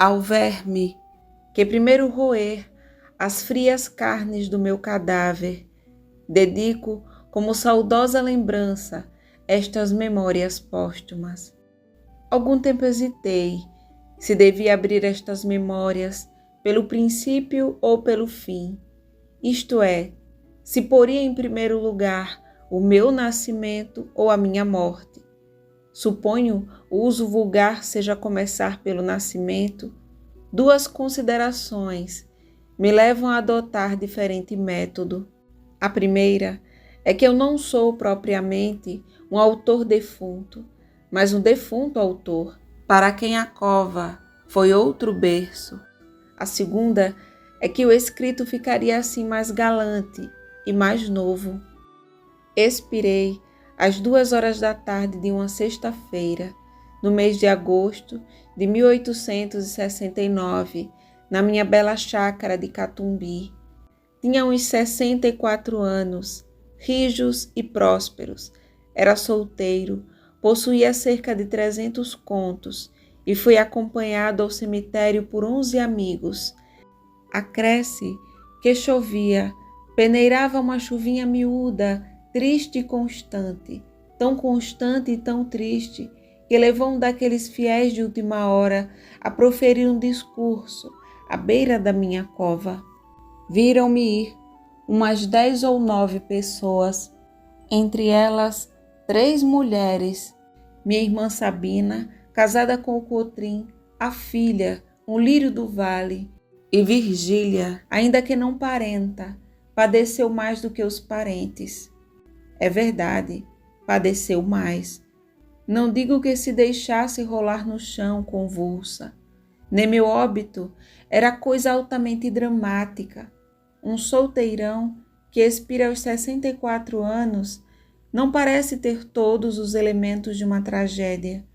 Ao verme que primeiro roer as frias carnes do meu cadáver, dedico como saudosa lembrança estas memórias póstumas. Algum tempo hesitei se devia abrir estas memórias pelo princípio ou pelo fim, isto é, se poria em primeiro lugar o meu nascimento ou a minha morte. Suponho o uso vulgar seja começar pelo nascimento. Duas considerações me levam a adotar diferente método. A primeira é que eu não sou propriamente um autor defunto, mas um defunto autor, para quem a cova foi outro berço. A segunda é que o escrito ficaria assim mais galante e mais novo. Expirei às 2 horas da tarde de uma sexta-feira, no mês de agosto de 1869, na minha bela chácara de Catumbi. Tinha uns 64 anos, rijos e prósperos. Era solteiro, possuía cerca de 300 contos e fui acompanhado ao cemitério por 11 amigos. Acresce que chovia, peneirava uma chuvinha miúda, triste e constante e tão triste, que levou um daqueles fiéis de última hora a proferir um discurso à beira da minha cova. Viram-me ir umas 10 ou 9 pessoas, entre elas 3 mulheres, minha irmã Sabina, casada com o Cotrim, a filha, um lírio do vale, e Virgília, ainda que não parenta, padeceu mais do que os parentes. É verdade, padeceu mais. Não digo que se deixasse rolar no chão convulsa. Nem meu óbito era coisa altamente dramática. Um solteirão que expira aos 64 anos não parece ter todos os elementos de uma tragédia.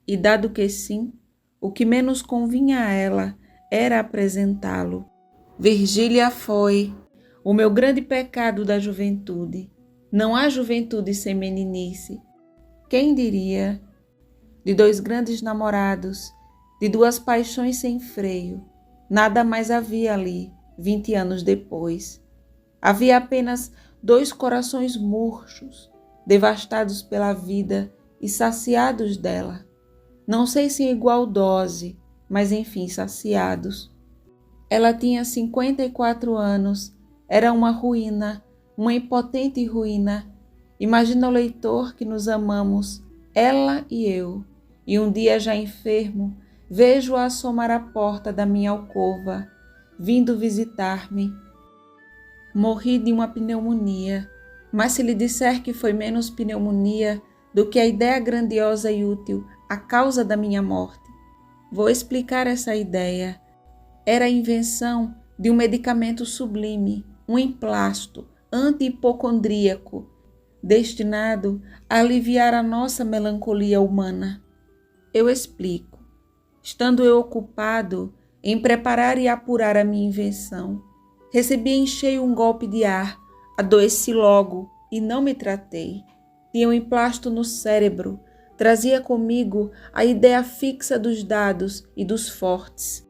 E dado que sim, o que menos convinha a ela era apresentá-lo. Virgília foi o meu grande pecado da juventude. Não há juventude sem meninice. Quem diria? De 2 grandes namorados, de 2 paixões sem freio, nada mais havia ali, 20 anos depois. Havia apenas 2 corações murchos, devastados pela vida e saciados dela. Não sei se em igual dose, mas enfim saciados. Ela tinha 54 anos, era uma ruína, uma impotente ruína. Imagina o leitor que nos amamos, ela e eu, e um dia já enfermo, vejo-a assomar à porta da minha alcova, vindo visitar-me. Morri de uma pneumonia, mas se lhe disser que foi menos pneumonia do que a ideia grandiosa e útil, a causa da minha morte, vou explicar essa ideia. Era a invenção de um medicamento sublime, um emplasto anti-hipocondríaco, destinado a aliviar a nossa melancolia humana. Eu explico. Estando eu ocupado em preparar e apurar a minha invenção, recebi em cheio um golpe de ar, adoeci logo e não me tratei. Tinha um emplasto no cérebro, trazia comigo a ideia fixa dos dados e dos fortes.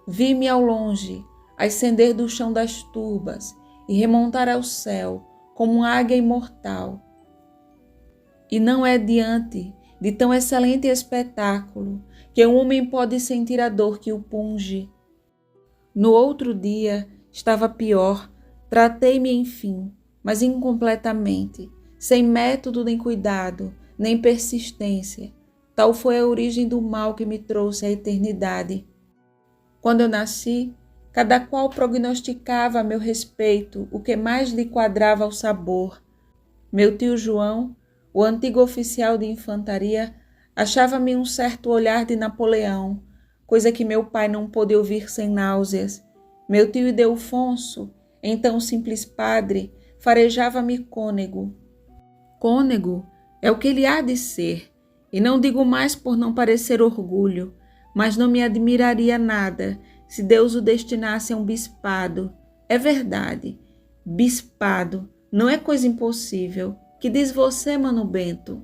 Vi-me ao longe, ascender do chão das turbas e remontar ao céu como uma águia imortal. E não é diante de tão excelente espetáculo que um homem pode sentir a dor que o punge. No outro dia estava pior, tratei-me enfim, mas incompletamente, sem método nem cuidado, nem persistência. Tal foi a origem do mal que me trouxe à eternidade. Quando eu nasci, cada qual prognosticava a meu respeito o que mais lhe quadrava ao sabor. Meu tio João, o antigo oficial de infantaria, achava-me um certo olhar de Napoleão, coisa que meu pai não pôde ouvir sem náuseas. Meu tio Ildefonso, então simples padre, farejava-me cônego. Cônego é o que ele há de ser, e não digo mais por não parecer orgulho, mas não me admiraria nada se Deus o destinasse a um bispado. É verdade, bispado não é coisa impossível. Que diz você, Mano Bento?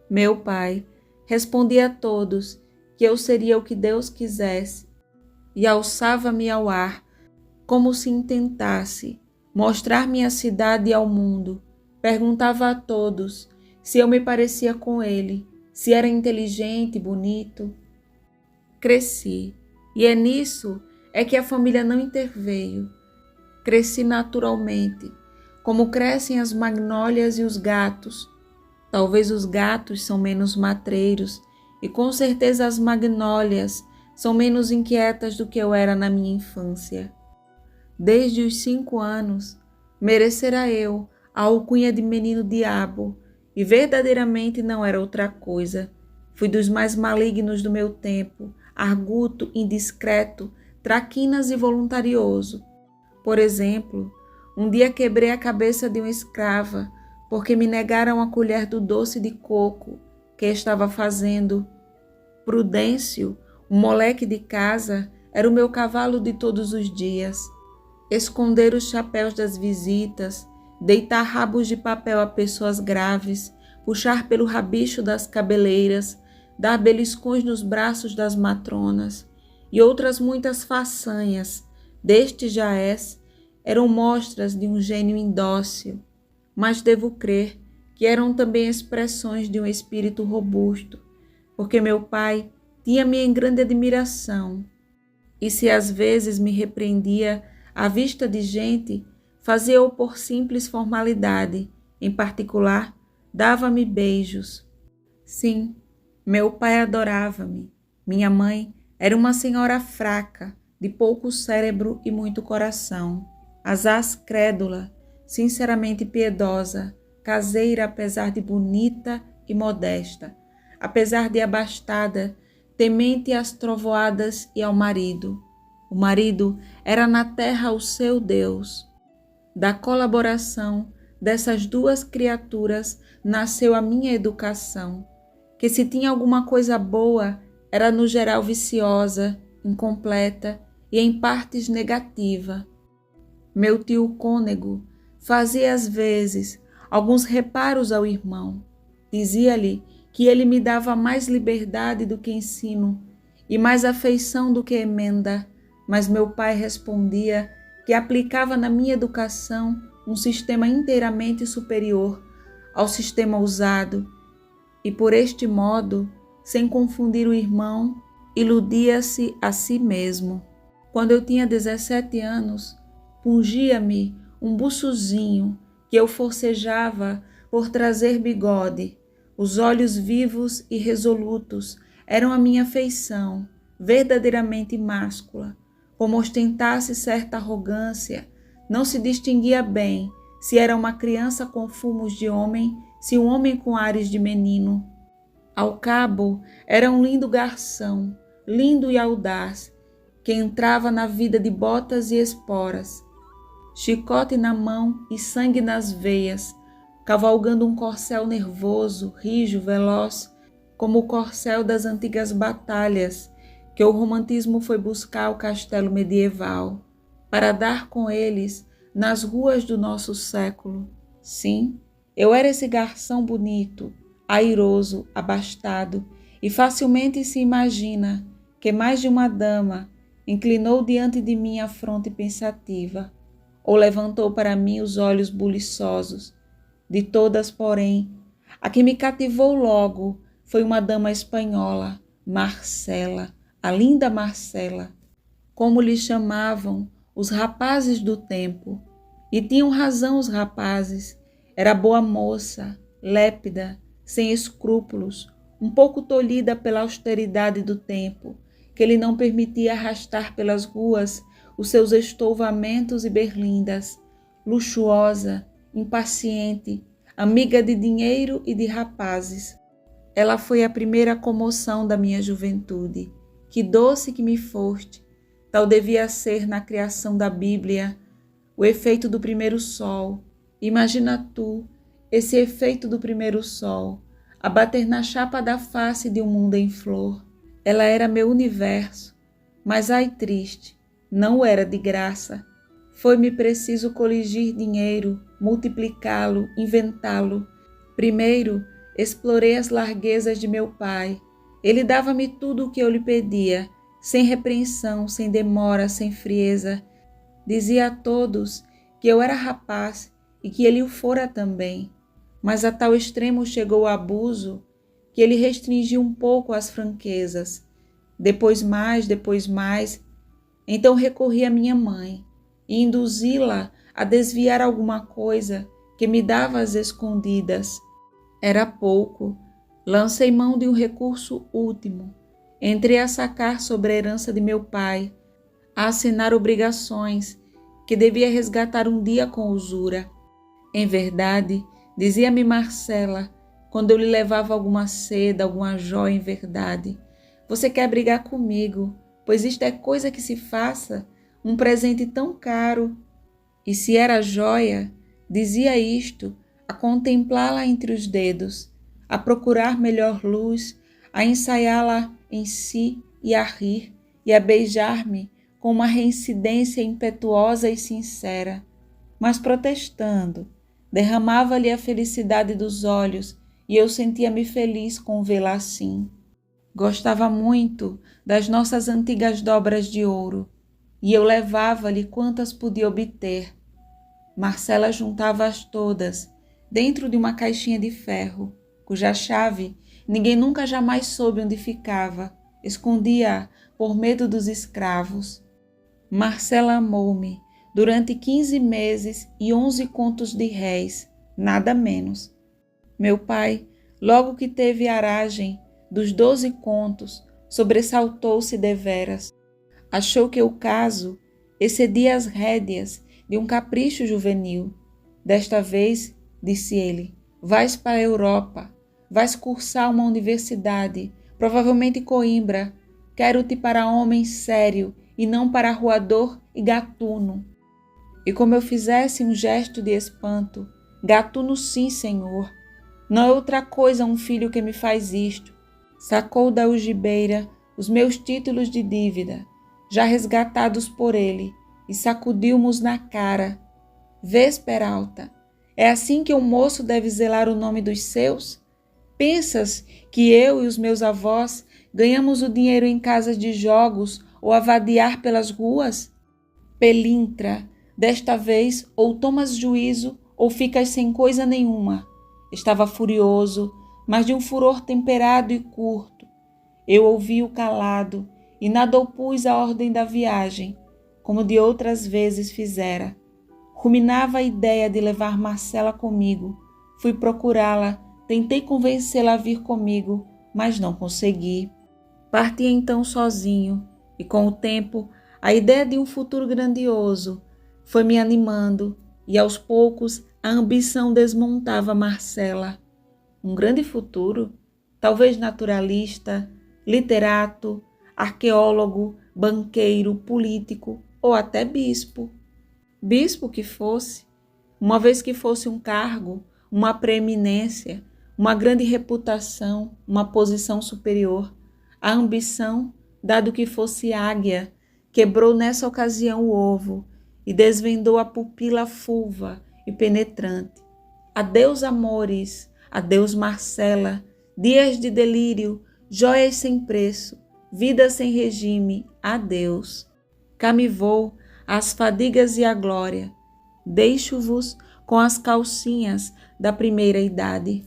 Meu pai respondia a todos que eu seria o que Deus quisesse, e alçava-me ao ar, como se intentasse mostrar minha cidade ao mundo. Perguntava a todos se eu me parecia com ele, se era inteligente, bonito. Cresci, e é nisso que a família não interveio. Cresci naturalmente, como crescem as magnólias e os gatos. Talvez os gatos são menos matreiros, e com certeza as magnólias são menos inquietas do que eu era na minha infância. Desde os 5 anos, merecera eu a alcunha de menino diabo, e verdadeiramente não era outra coisa. Fui dos mais malignos do meu tempo, arguto, indiscreto, traquinas e voluntarioso. Por exemplo, um dia quebrei a cabeça de uma escrava, porque me negaram a colher do doce de coco que estava fazendo. Prudêncio, um moleque de casa, era o meu cavalo de todos os dias. Esconder os chapéus das visitas, deitar rabos de papel a pessoas graves, puxar pelo rabicho das cabeleiras, dar beliscões nos braços das matronas e outras muitas façanhas deste jaez eram mostras de um gênio indócil, mas devo crer que eram também expressões de um espírito robusto, porque meu pai tinha-me em grande admiração, e se às vezes me repreendia à vista de gente, fazia-o por simples formalidade, em particular, dava-me beijos. Sim, meu pai adorava-me. Minha mãe era uma senhora fraca, de pouco cérebro e muito coração. Asaz crédula, sinceramente piedosa, caseira apesar de bonita e modesta, apesar de abastada, temente às trovoadas e ao marido. O marido era na terra o seu Deus. Da colaboração dessas duas criaturas nasceu a minha educação, que se tinha alguma coisa boa, era no geral viciosa, incompleta e em partes negativa. Meu tio cônego fazia às vezes alguns reparos ao irmão. Dizia-lhe que ele me dava mais liberdade do que ensino e mais afeição do que emenda, mas meu pai respondia que aplicava na minha educação um sistema inteiramente superior ao sistema usado e, por este modo, sem confundir o irmão, iludia-se a si mesmo. Quando eu tinha 17 anos, pungia-me um buçuzinho que eu forcejava por trazer bigode. Os olhos vivos e resolutos eram a minha feição, verdadeiramente máscula. Como ostentasse certa arrogância, não se distinguia bem se era uma criança com fumos de homem, se um homem com ares de menino. Ao cabo, era um lindo garção, lindo e audaz, que entrava na vida de botas e esporas, chicote na mão e sangue nas veias, cavalgando um corcel nervoso, rijo, veloz, como o corcel das antigas batalhas, que o romantismo foi buscar ao castelo medieval, para dar com eles nas ruas do nosso século. Sim, eu era esse garção bonito, airoso, abastado, e facilmente se imagina que mais de uma dama inclinou diante de mim a fronte pensativa, ou levantou para mim os olhos buliçosos. De todas, porém, a que me cativou logo foi uma dama espanhola, Marcela, a linda Marcela, como lhe chamavam os rapazes do tempo. E tinham razão os rapazes. Era boa moça, lépida, sem escrúpulos, um pouco tolhida pela austeridade do tempo, que lhe não permitia arrastar pelas ruas os seus estouvamentos e berlindas, luxuosa, impaciente, amiga de dinheiro e de rapazes. Ela foi a primeira comoção da minha juventude. Que doce que me foste! Tal devia ser na criação da Bíblia o efeito do primeiro sol. Imagina tu esse efeito do primeiro sol, a bater na chapa da face de um mundo em flor. Ela era meu universo, mas ai triste, não o era de graça. Foi-me preciso coligir dinheiro, multiplicá-lo, inventá-lo. Primeiro, explorei as larguezas de meu pai, Ele dava-me tudo o que eu lhe pedia, sem repreensão, sem demora, sem frieza. Dizia a todos que eu era rapaz e que ele o fora também, mas a tal extremo chegou o abuso que ele restringiu um pouco as franquezas. Depois mais, então recorri à minha mãe e induzi-la a desviar alguma coisa que me dava às escondidas. Era pouco. Lancei mão de um recurso último. Entrei a sacar sobre a herança de meu pai, a assinar obrigações que devia resgatar um dia com usura. Em verdade, dizia-me Marcela, quando eu lhe levava alguma seda, alguma jóia em verdade, você quer brigar comigo, pois isto é coisa que se faça, um presente tão caro. E se era jóia, dizia isto, a contemplá-la entre os dedos, a procurar melhor luz, a ensaiá-la em si e a rir, e a beijar-me com uma reincidência impetuosa e sincera, mas protestando, derramava-lhe a felicidade dos olhos e eu sentia-me feliz com vê-la assim. Gostava muito das nossas antigas dobras de ouro e eu levava-lhe quantas podia obter. Marcela juntava-as todas dentro de uma caixinha de ferro, cuja chave ninguém nunca jamais soube onde ficava, escondia-a por medo dos escravos. Marcela amou-me durante 15 meses e 11 contos de réis, nada menos. Meu pai, logo que teve aragem dos 12 contos, sobressaltou-se deveras. Achou que o caso excedia as rédeas de um capricho juvenil. Desta vez, disse ele, vais para a Europa, vais cursar uma universidade, provavelmente Coimbra. Quero-te para homem sério e não para arruador e gatuno. E como eu fizesse um gesto de espanto, gatuno sim, senhor. Não é outra coisa um filho que me faz isto. Sacou da algibeira os meus títulos de dívida, já resgatados por ele, e sacudiu-mos na cara. Vês, Peralta, é assim que um moço deve zelar o nome dos seus? Pensas que eu e os meus avós ganhamos o dinheiro em casas de jogos ou a vadear pelas ruas? Pelintra, desta vez ou tomas juízo ou ficas sem coisa nenhuma. Estava furioso, mas de um furor temperado e curto. Eu ouvi-o calado e nada opus à ordem da viagem, como de outras vezes fizera. Ruminava a ideia de levar Marcela comigo. Fui procurá-la, tentei convencê-la a vir comigo, mas não consegui. Parti então sozinho, e com o tempo a ideia de um futuro grandioso foi me animando, e aos poucos a ambição desmontava Marcela. Um grande futuro, talvez naturalista, literato, arqueólogo, banqueiro, político ou até bispo. Bispo que fosse, uma vez que fosse um cargo, uma preeminência, uma grande reputação, uma posição superior, a ambição, dado que fosse águia, quebrou nessa ocasião o ovo e desvendou a pupila fulva e penetrante. Adeus, amores, adeus, Marcela, dias de delírio, joias sem preço, vida sem regime, adeus. Cá me vou, às fadigas e à glória, deixo-vos com as calcinhas da primeira idade.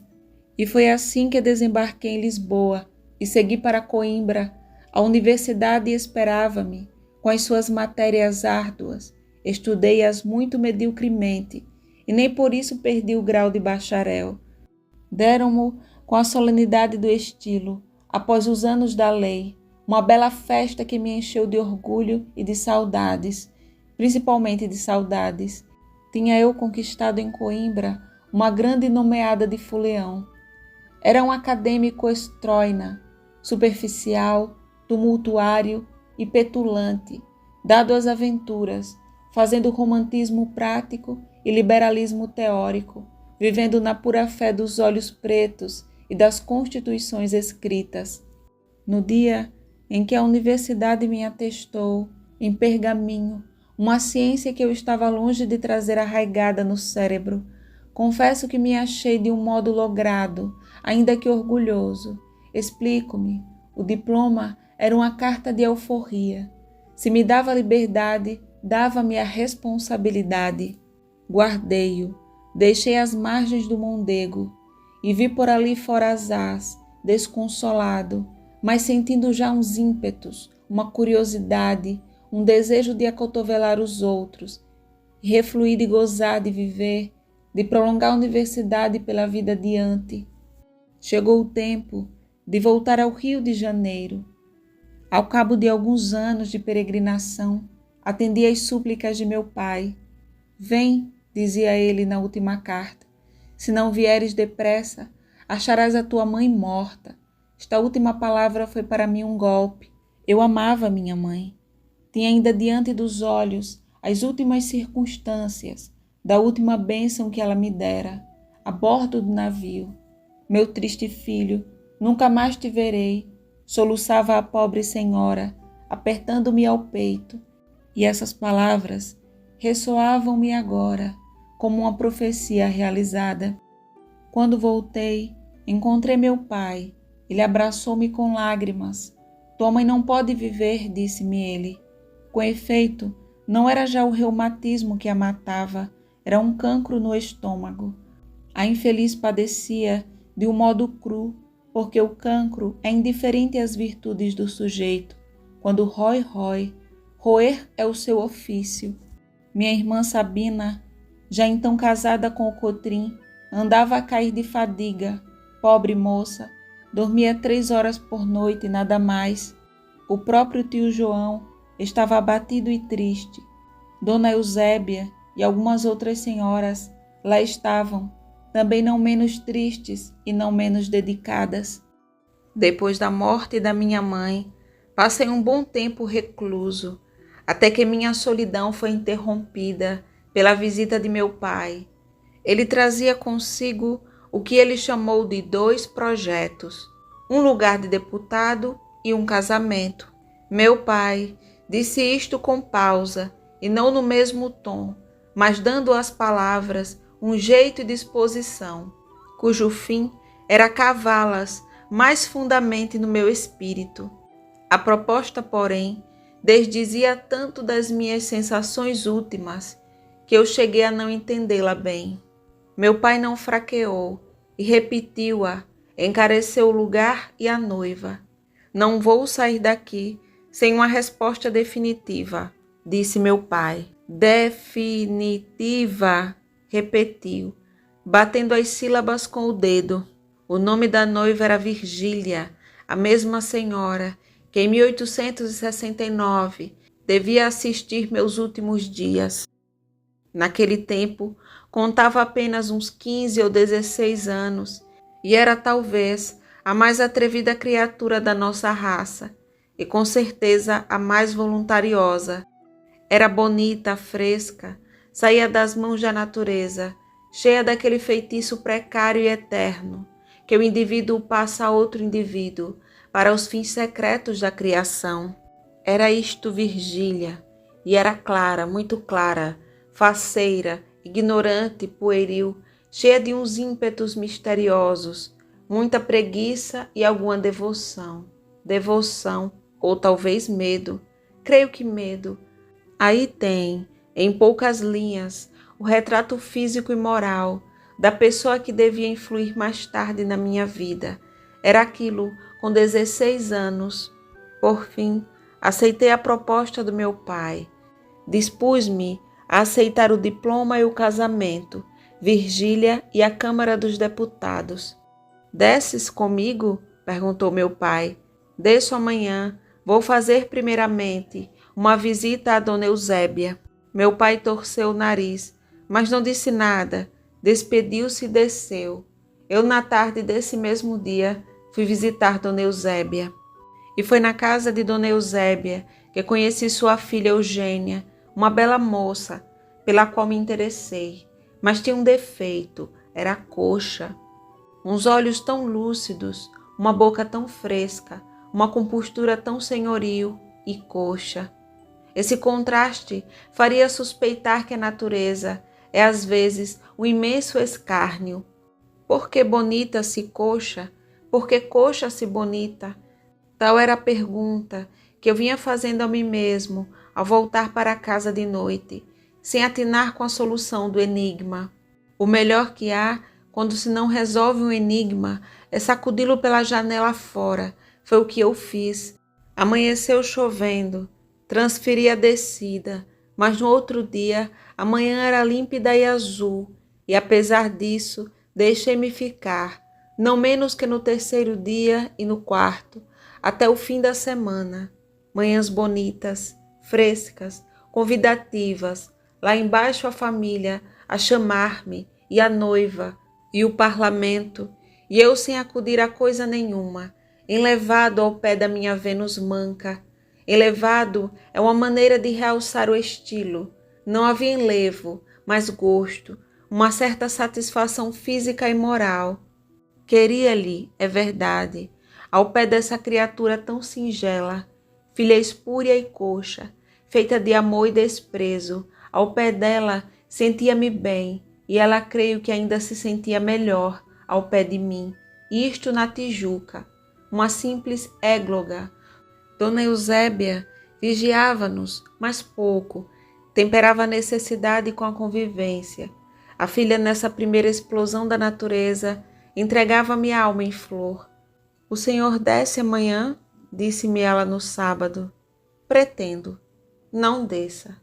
E foi assim que desembarquei em Lisboa e segui para Coimbra. A universidade esperava-me, com as suas matérias árduas. Estudei-as muito mediocremente, e nem por isso perdi o grau de bacharel. Deram-mo com a solenidade do estilo, após os anos da lei, uma bela festa que me encheu de orgulho e de saudades, principalmente de saudades. Tinha eu conquistado em Coimbra uma grande nomeada de fuleão. Era um acadêmico estroina, superficial, tumultuário e petulante, dado às aventuras, fazendo romantismo prático e liberalismo teórico, vivendo na pura fé dos olhos pretos e das constituições escritas. No dia em que a universidade me atestou, em pergaminho, uma ciência que eu estava longe de trazer arraigada no cérebro, confesso que me achei de um modo logrado, ainda que orgulhoso. Explico-me, O diploma era uma carta de alforria. Se me dava liberdade, dava-me a responsabilidade. Guardei-o, deixei às margens do Mondego e vi por ali fora Asaz, desconsolado, mas sentindo já uns ímpetos, uma curiosidade, um desejo de acotovelar os outros, refluir de gozar de viver, de prolongar a universidade pela vida adiante. Chegou o tempo de voltar ao Rio de Janeiro. Ao cabo de alguns anos de peregrinação, atendi às súplicas de meu pai. Vem, dizia ele na última carta, se não vieres depressa, acharás a tua mãe morta. Esta última palavra foi para mim um golpe. Eu amava minha mãe. Tinha ainda diante dos olhos as últimas circunstâncias da última bênção que ela me dera, a bordo do navio. Meu triste filho, nunca mais te verei, soluçava a pobre senhora, apertando-me ao peito. E essas palavras ressoavam-me agora, como uma profecia realizada. Quando voltei, encontrei meu pai. Ele abraçou-me com lágrimas. Tua mãe não pode viver, disse-me ele. Com efeito, não era já o reumatismo que a matava, era um cancro no estômago. A infeliz padecia de um modo cru, porque o cancro é indiferente às virtudes do sujeito. Quando rói, roer é o seu ofício. Minha irmã Sabina, já então casada com o Cotrim, andava a cair de fadiga. Pobre moça, dormia 3 horas por noite e nada mais. O próprio tio João estava abatido e triste. Dona Eusébia e algumas outras senhoras lá estavam, também não menos tristes e não menos dedicadas. Depois da morte da minha mãe, passei um bom tempo recluso, até que minha solidão foi interrompida pela visita de meu pai. Ele trazia consigo o que ele chamou de 2 projetos, um lugar de deputado e um casamento. Meu pai disse isto com pausa e não no mesmo tom, mas dando às palavras um jeito e disposição, cujo fim era cavá-las mais fundamente no meu espírito. A proposta, porém, desdizia tanto das minhas sensações últimas que eu cheguei a não entendê-la bem. Meu pai não fraqueou e repetiu-a, encareceu o lugar e a noiva. Não vou sair daqui sem uma resposta definitiva, disse meu pai. Definitiva, repetiu, batendo as sílabas com o dedo. O nome da noiva era Virgília, a mesma senhora que em 1869 devia assistir meus últimos dias. Naquele tempo, contava apenas uns 15 ou 16 anos e era talvez a mais atrevida criatura da nossa raça e com certeza a mais voluntariosa. Era bonita, fresca, saía das mãos da natureza, cheia daquele feitiço precário e eterno, que o indivíduo passa a outro indivíduo para os fins secretos da criação. Era isto Virgília, e era clara, muito clara, faceira, ignorante, pueril, cheia de uns ímpetos misteriosos, muita preguiça e alguma devoção. Devoção, ou talvez medo, creio que medo. Aí tem, em poucas linhas, o retrato físico e moral da pessoa que devia influir mais tarde na minha vida. Era aquilo com 16 anos. Por fim, aceitei a proposta do meu pai. Dispus-me a aceitar o diploma e o casamento, Virgília e a Câmara dos Deputados. Desces comigo? Perguntou meu pai. Desço amanhã. Vou fazer primeiramente uma visita à Dona Eusébia. Meu pai torceu o nariz, mas não disse nada. Despediu-se e desceu. Eu, na tarde desse mesmo dia, fui visitar Dona Eusébia. E foi na casa de Dona Eusébia que conheci sua filha Eugênia, uma bela moça, pela qual me interessei, mas tinha um defeito, era coxa. Uns olhos tão lúcidos, uma boca tão fresca, uma compostura tão senhoril e coxa. Esse contraste faria suspeitar que a natureza é às vezes um imenso escárnio. Por que bonita se coxa? Por que coxa se bonita? Tal era a pergunta que eu vinha fazendo a mim mesmo ao voltar para casa de noite, sem atinar com a solução do enigma. O melhor que há, quando se não resolve um enigma, é sacudi-lo pela janela fora. Foi o que eu fiz. Amanheceu chovendo, transferi a descida, mas no outro dia a manhã era límpida e azul, e apesar disso, deixei-me ficar, não menos que no terceiro dia e no quarto, até o fim da semana. Manhãs bonitas, frescas, convidativas, lá embaixo a família a chamar-me, e a noiva, e o parlamento, e eu sem acudir a coisa nenhuma, enlevado ao pé da minha Vênus manca. Elevado é uma maneira de realçar o estilo. Não havia enlevo, mas gosto, uma certa satisfação física e moral. Queria-lhe, é verdade, ao pé dessa criatura tão singela, filha espúria e coxa, feita de amor e desprezo, ao pé dela sentia-me bem, e ela creio que ainda se sentia melhor ao pé de mim. Isto na Tijuca, uma simples égloga. Dona Eusébia vigiava-nos, mas pouco, temperava a necessidade com a convivência. A filha, nessa primeira explosão da natureza, entregava-me a alma em flor. O senhor desce amanhã? Disse-me ela no sábado. Pretendo. Não desça.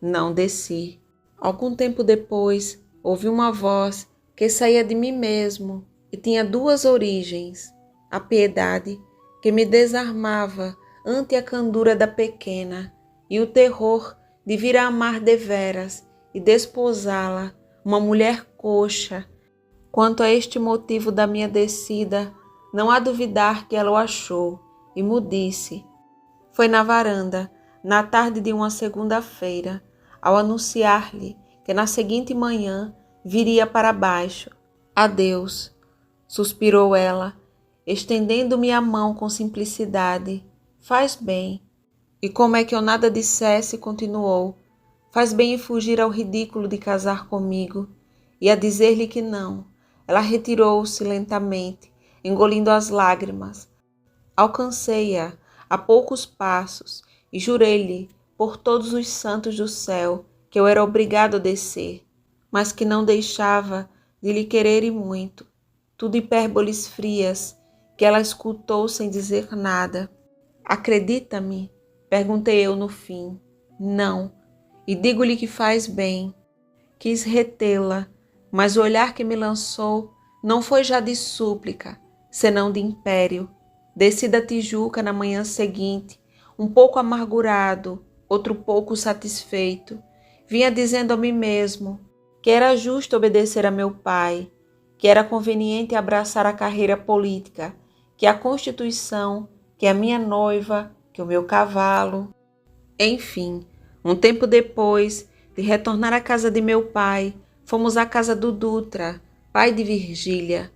Não desci. Algum tempo depois, ouvi uma voz que saía de mim mesmo e tinha duas origens. A piedade, que me desarmava ante a candura da pequena, e o terror de vir a amar deveras e desposá-la, uma mulher coxa. Quanto a este motivo da minha descida, não há duvidar que ela o achou, e mo disse. Foi na varanda, na tarde de uma segunda-feira, ao anunciar-lhe que na seguinte manhã viria para baixo. Adeus, suspirou ela, estendendo-me a mão com simplicidade. Faz bem. E como é que eu nada dissesse, continuou. Faz bem em fugir ao ridículo de casar comigo. E a dizer-lhe que não, ela retirou-se lentamente, engolindo as lágrimas. Alcancei-a a poucos passos e jurei-lhe, por todos os santos do céu, que eu era obrigado a descer, mas que não deixava de lhe querer e muito. Tudo hipérboles frias, que ela escutou sem dizer nada. Acredita-me? Perguntei eu no fim. Não, e digo-lhe que faz bem. Quis retê-la, mas o olhar que me lançou não foi já de súplica, senão de império. Desci da Tijuca na manhã seguinte, um pouco amargurado, outro pouco satisfeito. Vinha dizendo a mim mesmo que era justo obedecer a meu pai, que era conveniente abraçar a carreira política, que a Constituição, que a minha noiva, que o meu cavalo. Enfim, um tempo depois de retornar à casa de meu pai, fomos à casa do Dutra, pai de Virgília.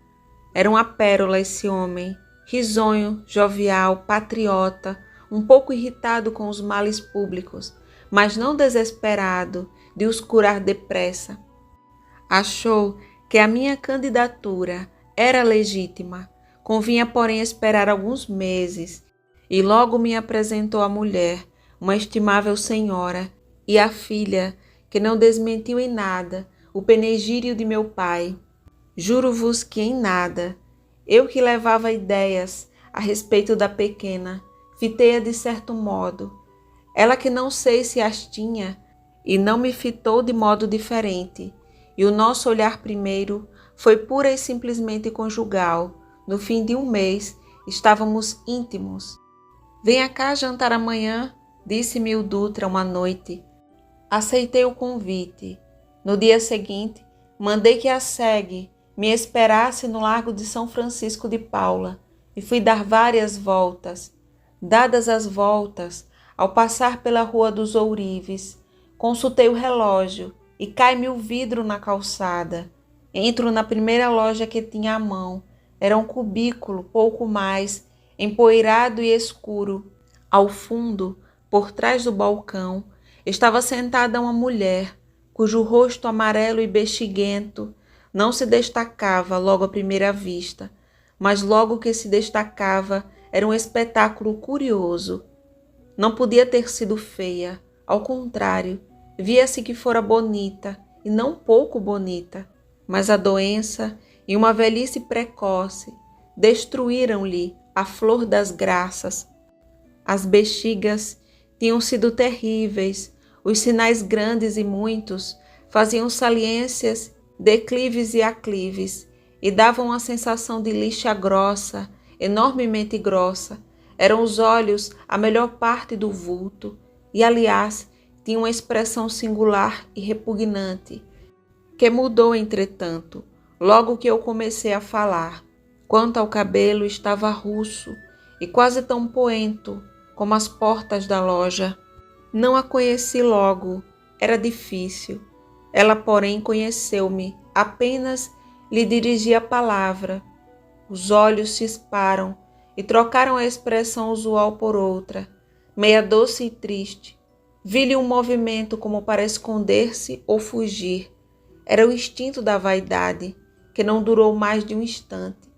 Era uma pérola esse homem, risonho, jovial, patriota, um pouco irritado com os males públicos, mas não desesperado de os curar depressa. Achou que a minha candidatura era legítima, convinha, porém, esperar alguns meses, e logo me apresentou a mulher, uma estimável senhora, e a filha, que não desmentiu em nada o panegírio de meu pai. Juro-vos que em nada. Eu que levava ideias a respeito da pequena, fitei-a de certo modo. Ela que não sei se as tinha, e não me fitou de modo diferente. E o nosso olhar primeiro foi pura e simplesmente conjugal. No fim de um mês, estávamos íntimos. Venha cá jantar amanhã, disse-me o Dutra uma noite. Aceitei o convite. No dia seguinte, mandei que a segue me esperasse no Largo de São Francisco de Paula e fui dar várias voltas. Dadas as voltas, ao passar pela Rua dos Ourives, consultei o relógio e cai-me o vidro na calçada. Entro na primeira loja que tinha à mão. Era um cubículo, pouco mais, empoeirado e escuro. Ao fundo, por trás do balcão, estava sentada uma mulher, cujo rosto amarelo e bexiguento não se destacava logo à primeira vista, mas logo que se destacava, era um espetáculo curioso. Não podia ter sido feia, ao contrário, via-se que fora bonita, e não pouco bonita, mas a doença e uma velhice precoce destruíram-lhe a flor das graças. As bexigas tinham sido terríveis, os sinais grandes e muitos faziam saliências, declives e aclives, e davam a sensação de lixa grossa, enormemente grossa. Eram os olhos a melhor parte do vulto, e aliás, tinha uma expressão singular e repugnante, que mudou entretanto, logo que eu comecei a falar. Quanto ao cabelo, estava russo e quase tão poento como as portas da loja. Não a conheci logo, era difícil. Ela, porém, conheceu-me, apenas lhe dirigi a palavra. Os olhos cisparam e trocaram a expressão usual por outra, meia doce e triste. Vi-lhe um movimento como para esconder-se ou fugir. Era o instinto da vaidade, que não durou mais de um instante.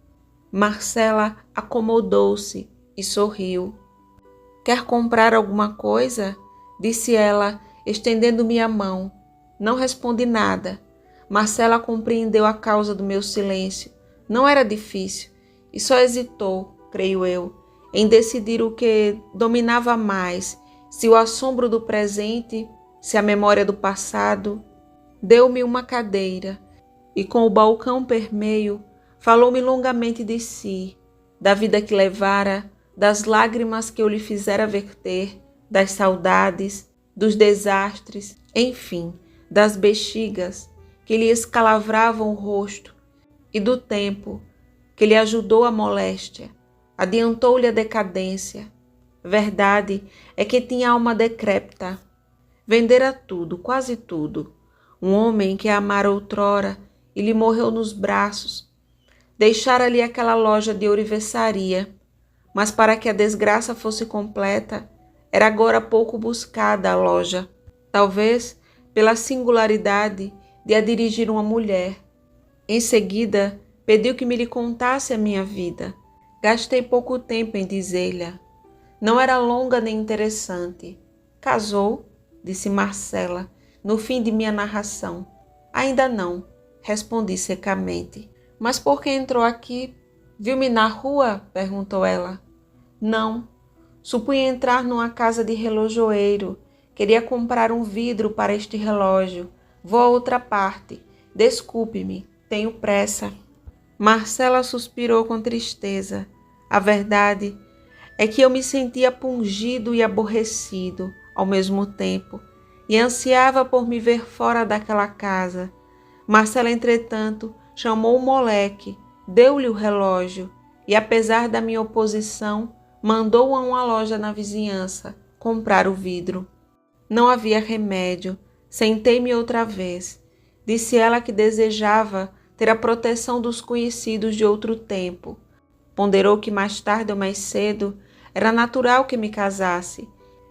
Marcela acomodou-se e sorriu. Quer comprar alguma coisa? Disse ela, estendendo-me a mão. Não respondi nada. Marcela compreendeu a causa do meu silêncio. Não era difícil, e só hesitou, creio eu, em decidir o que dominava mais, se o assombro do presente, se a memória do passado. Deu-me uma cadeira e, com o balcão permeio, falou-me longamente de si, da vida que levara, das lágrimas que eu lhe fizera verter, das saudades, dos desastres, enfim, das bexigas que lhe escalavravam o rosto e do tempo que lhe ajudou a moléstia, adiantou-lhe a decadência. Verdade é que tinha alma decrépita. Vendera tudo, quase tudo. Um homem que a amara outrora e lhe morreu nos braços. Deixara-lhe aquela loja de ourivesaria, mas para que a desgraça fosse completa, era agora pouco buscada a loja, talvez pela singularidade de a dirigir uma mulher. Em seguida, pediu que me lhe contasse a minha vida. Gastei pouco tempo em dizer-lhe. Não era longa nem interessante. Casou? Disse Marcela, no fim de minha narração. Ainda não, respondi secamente. Mas por que entrou aqui? Viu-me na rua? Perguntou ela. Não. Supunha entrar numa casa de relojoeiro. Queria comprar um vidro para este relógio. Vou a outra parte. Desculpe-me, tenho pressa. Marcela suspirou com tristeza. A verdade é que eu me sentia pungido e aborrecido ao mesmo tempo e ansiava por me ver fora daquela casa. Marcela, entretanto, chamou o moleque, deu-lhe o relógio e, apesar da minha oposição, mandou a uma loja na vizinhança comprar o vidro. Não havia remédio. Sentei-me outra vez. Disse ela que desejava ter a proteção dos conhecidos de outro tempo. Ponderou que mais tarde ou mais cedo era natural que me casasse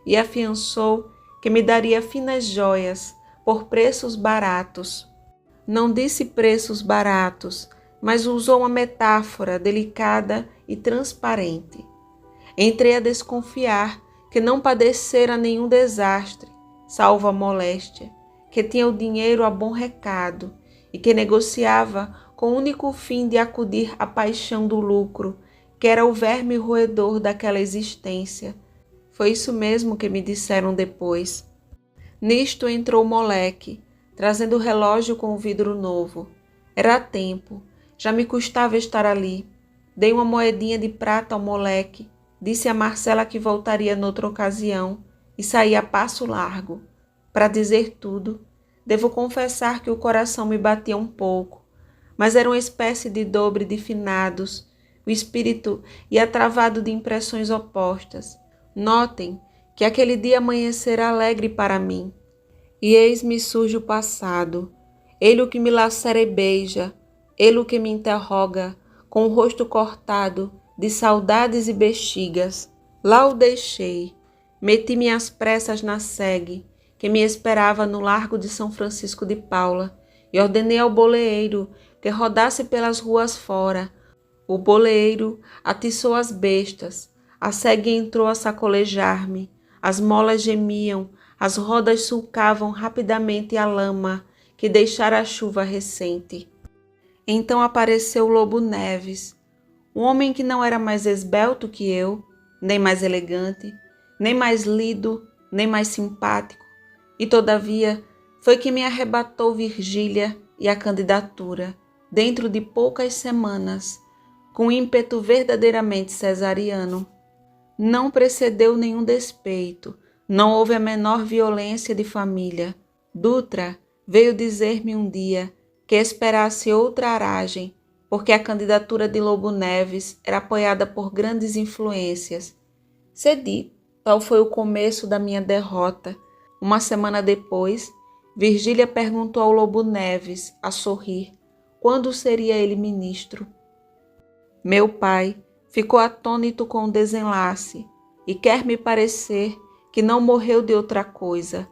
e afiançou que me daria finas joias por preços baratos. Não disse preços baratos, mas usou uma metáfora delicada e transparente. Entrei a desconfiar que não padecera nenhum desastre, salvo a moléstia, que tinha o dinheiro a bom recado e que negociava com o único fim de acudir à paixão do lucro, que era o verme roedor daquela existência. Foi isso mesmo que me disseram depois. Nisto entrou o moleque, trazendo o relógio com o vidro novo. Era tempo, já me custava estar ali. Dei uma moedinha de prata ao moleque, disse a Marcela que voltaria noutra ocasião e saí a passo largo. Para dizer tudo, devo confessar que o coração me batia um pouco, mas era uma espécie de dobre de finados. O espírito ia travado de impressões opostas. Notem que aquele dia amanhecera alegre para mim. E eis-me surge o passado. Ele o que me lacera e beija, ele o que me interroga, com o rosto cortado de saudades e bexigas. Lá o deixei, meti-me às pressas na segue, que me esperava no largo de São Francisco de Paula, e ordenei ao boleeiro que rodasse pelas ruas fora. O boleeiro atiçou as bestas, A segue entrou a sacolejar-me. As molas gemiam, as rodas sulcavam rapidamente a lama que deixara a chuva recente. Então apareceu o Lobo Neves, um homem que não era mais esbelto que eu, nem mais elegante, nem mais lido, nem mais simpático, e todavia foi que me arrebatou Virgília e a candidatura, dentro de poucas semanas, com ímpeto verdadeiramente cesariano. Não precedeu nenhum despeito, não houve a menor violência de família. Dutra veio dizer-me um dia que esperasse outra aragem, porque a candidatura de Lobo Neves era apoiada por grandes influências. Cedi, tal foi o começo da minha derrota. Uma semana depois, Virgília perguntou ao Lobo Neves, a sorrir, quando seria ele ministro. Meu pai ficou atônito com o desenlace e quer me parecer que não morreu de outra coisa.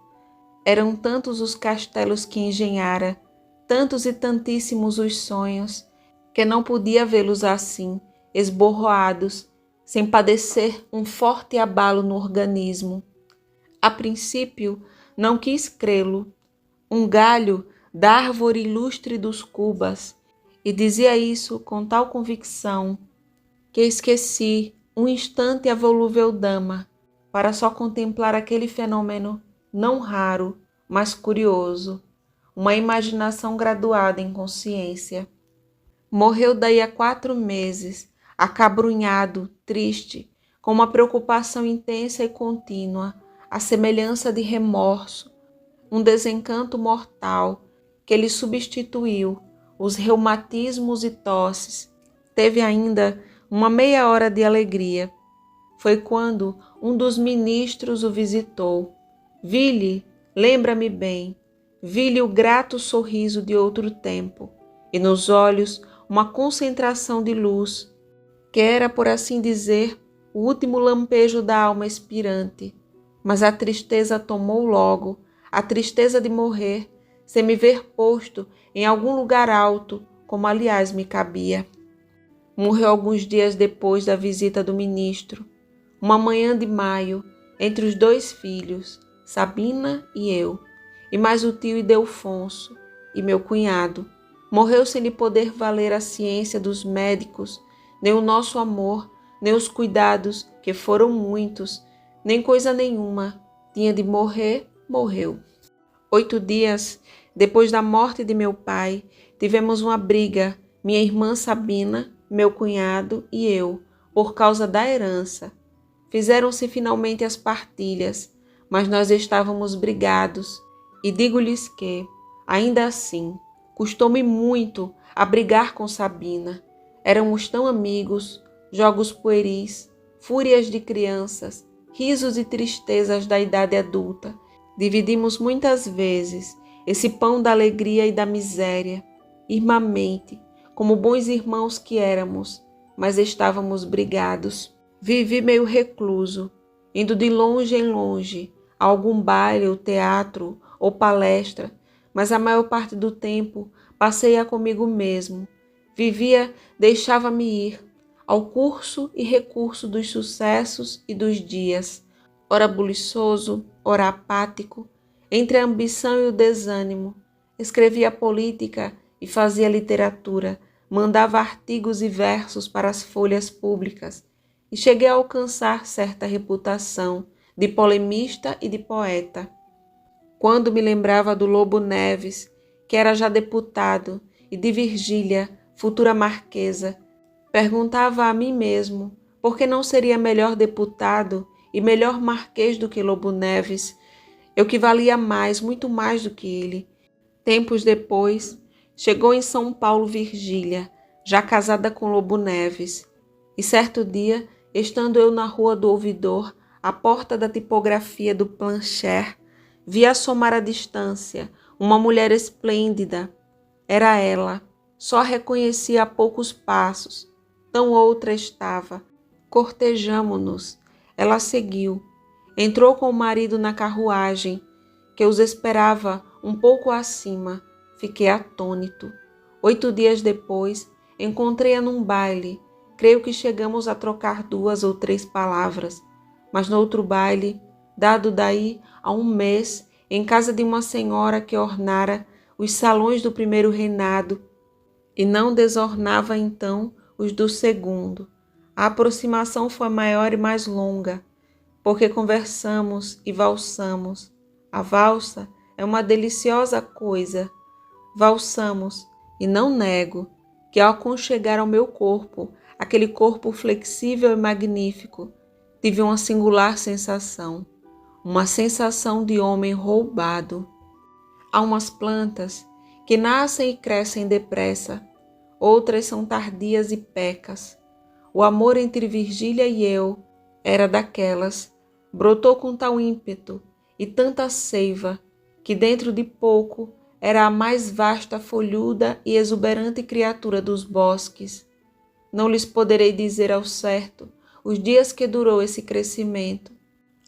Eram tantos os castelos que engenhara, tantos e tantíssimos os sonhos, que não podia vê-los assim, esborroados, sem padecer um forte abalo no organismo. A princípio, não quis crê-lo. Um galho da árvore ilustre dos Cubas, e dizia isso com tal convicção que esqueci um instante a volúvel dama para só contemplar aquele fenômeno não raro, mas curioso, uma imaginação graduada em consciência. Morreu daí a 4 meses, acabrunhado, triste, com uma preocupação intensa e contínua, a semelhança de remorso, um desencanto mortal que lhe substituiu os reumatismos e tosses. Teve ainda uma meia hora de alegria. Foi quando um dos ministros o visitou. Vi-lhe, lembra-me bem, vi-lhe o grato sorriso de outro tempo, e nos olhos uma concentração de luz, que era, por assim dizer, o último lampejo da alma expirante. Mas a tristeza tomou logo, a tristeza de morrer, sem me ver posto em algum lugar alto, como aliás me cabia. Morreu alguns dias depois da visita do ministro, uma manhã de maio, entre os 2 filhos, Sabina e eu, e mais o tio Ildefonso, e meu cunhado. Morreu sem lhe poder valer a ciência dos médicos, nem o nosso amor, nem os cuidados, que foram muitos, nem coisa nenhuma. Tinha de morrer, morreu. 8 dias depois da morte de meu pai, tivemos uma briga, minha irmã Sabina, meu cunhado e eu, por causa da herança. Fizeram-se finalmente as partilhas, mas nós estávamos brigados, e digo-lhes que, ainda assim, custou-me muito a brigar com Sabina. Éramos tão amigos, jogos pueris, fúrias de crianças, risos e tristezas da idade adulta. Dividimos muitas vezes esse pão da alegria e da miséria, irmãmente, como bons irmãos que éramos, mas estávamos brigados. Vivi meio recluso, indo de longe em longe, a algum baile ou teatro ou palestra, mas a maior parte do tempo passei-a comigo mesmo. Vivia, deixava-me ir, ao curso e recurso dos sucessos e dos dias, ora buliçoso, ora apático, entre a ambição e o desânimo. Escrevia política e fazia literatura, mandava artigos e versos para as folhas públicas, e cheguei a alcançar certa reputação de polemista e de poeta. Quando me lembrava do Lobo Neves, que era já deputado, e de Virgília, futura marquesa, perguntava a mim mesmo por que não seria melhor deputado e melhor marquês do que Lobo Neves, eu que valia mais, muito mais do que ele. Tempos depois, chegou em São Paulo Virgília, já casada com Lobo Neves, e certo dia, estando eu na Rua do Ouvidor, à porta da tipografia do Plancher, vi assomar à distância uma mulher esplêndida. Era ela, só a reconheci a poucos passos, tão outra estava. Cortejamo-nos. Ela seguiu. Entrou com o marido na carruagem, que os esperava um pouco acima. Fiquei atônito. 8 dias depois, encontrei-a num baile. Creio que chegamos a trocar 2 ou 3 palavras, mas no outro baile, dado daí a 1 mês, em casa de uma senhora que ornara os salões do primeiro reinado e não desornava então os do segundo, a aproximação foi maior e mais longa, porque conversamos e valsamos. A valsa é uma deliciosa coisa. Valsamos, e não nego que ao aconchegar ao meu corpo, aquele corpo flexível e magnífico, tive uma singular sensação, uma sensação de homem roubado. Há umas plantas que nascem e crescem depressa, outras são tardias e pecas. O amor entre Virgília e eu era daquelas, brotou com tal ímpeto e tanta seiva, que dentro de pouco era a mais vasta, folhuda e exuberante criatura dos bosques. Não lhes poderei dizer ao certo os dias que durou esse crescimento.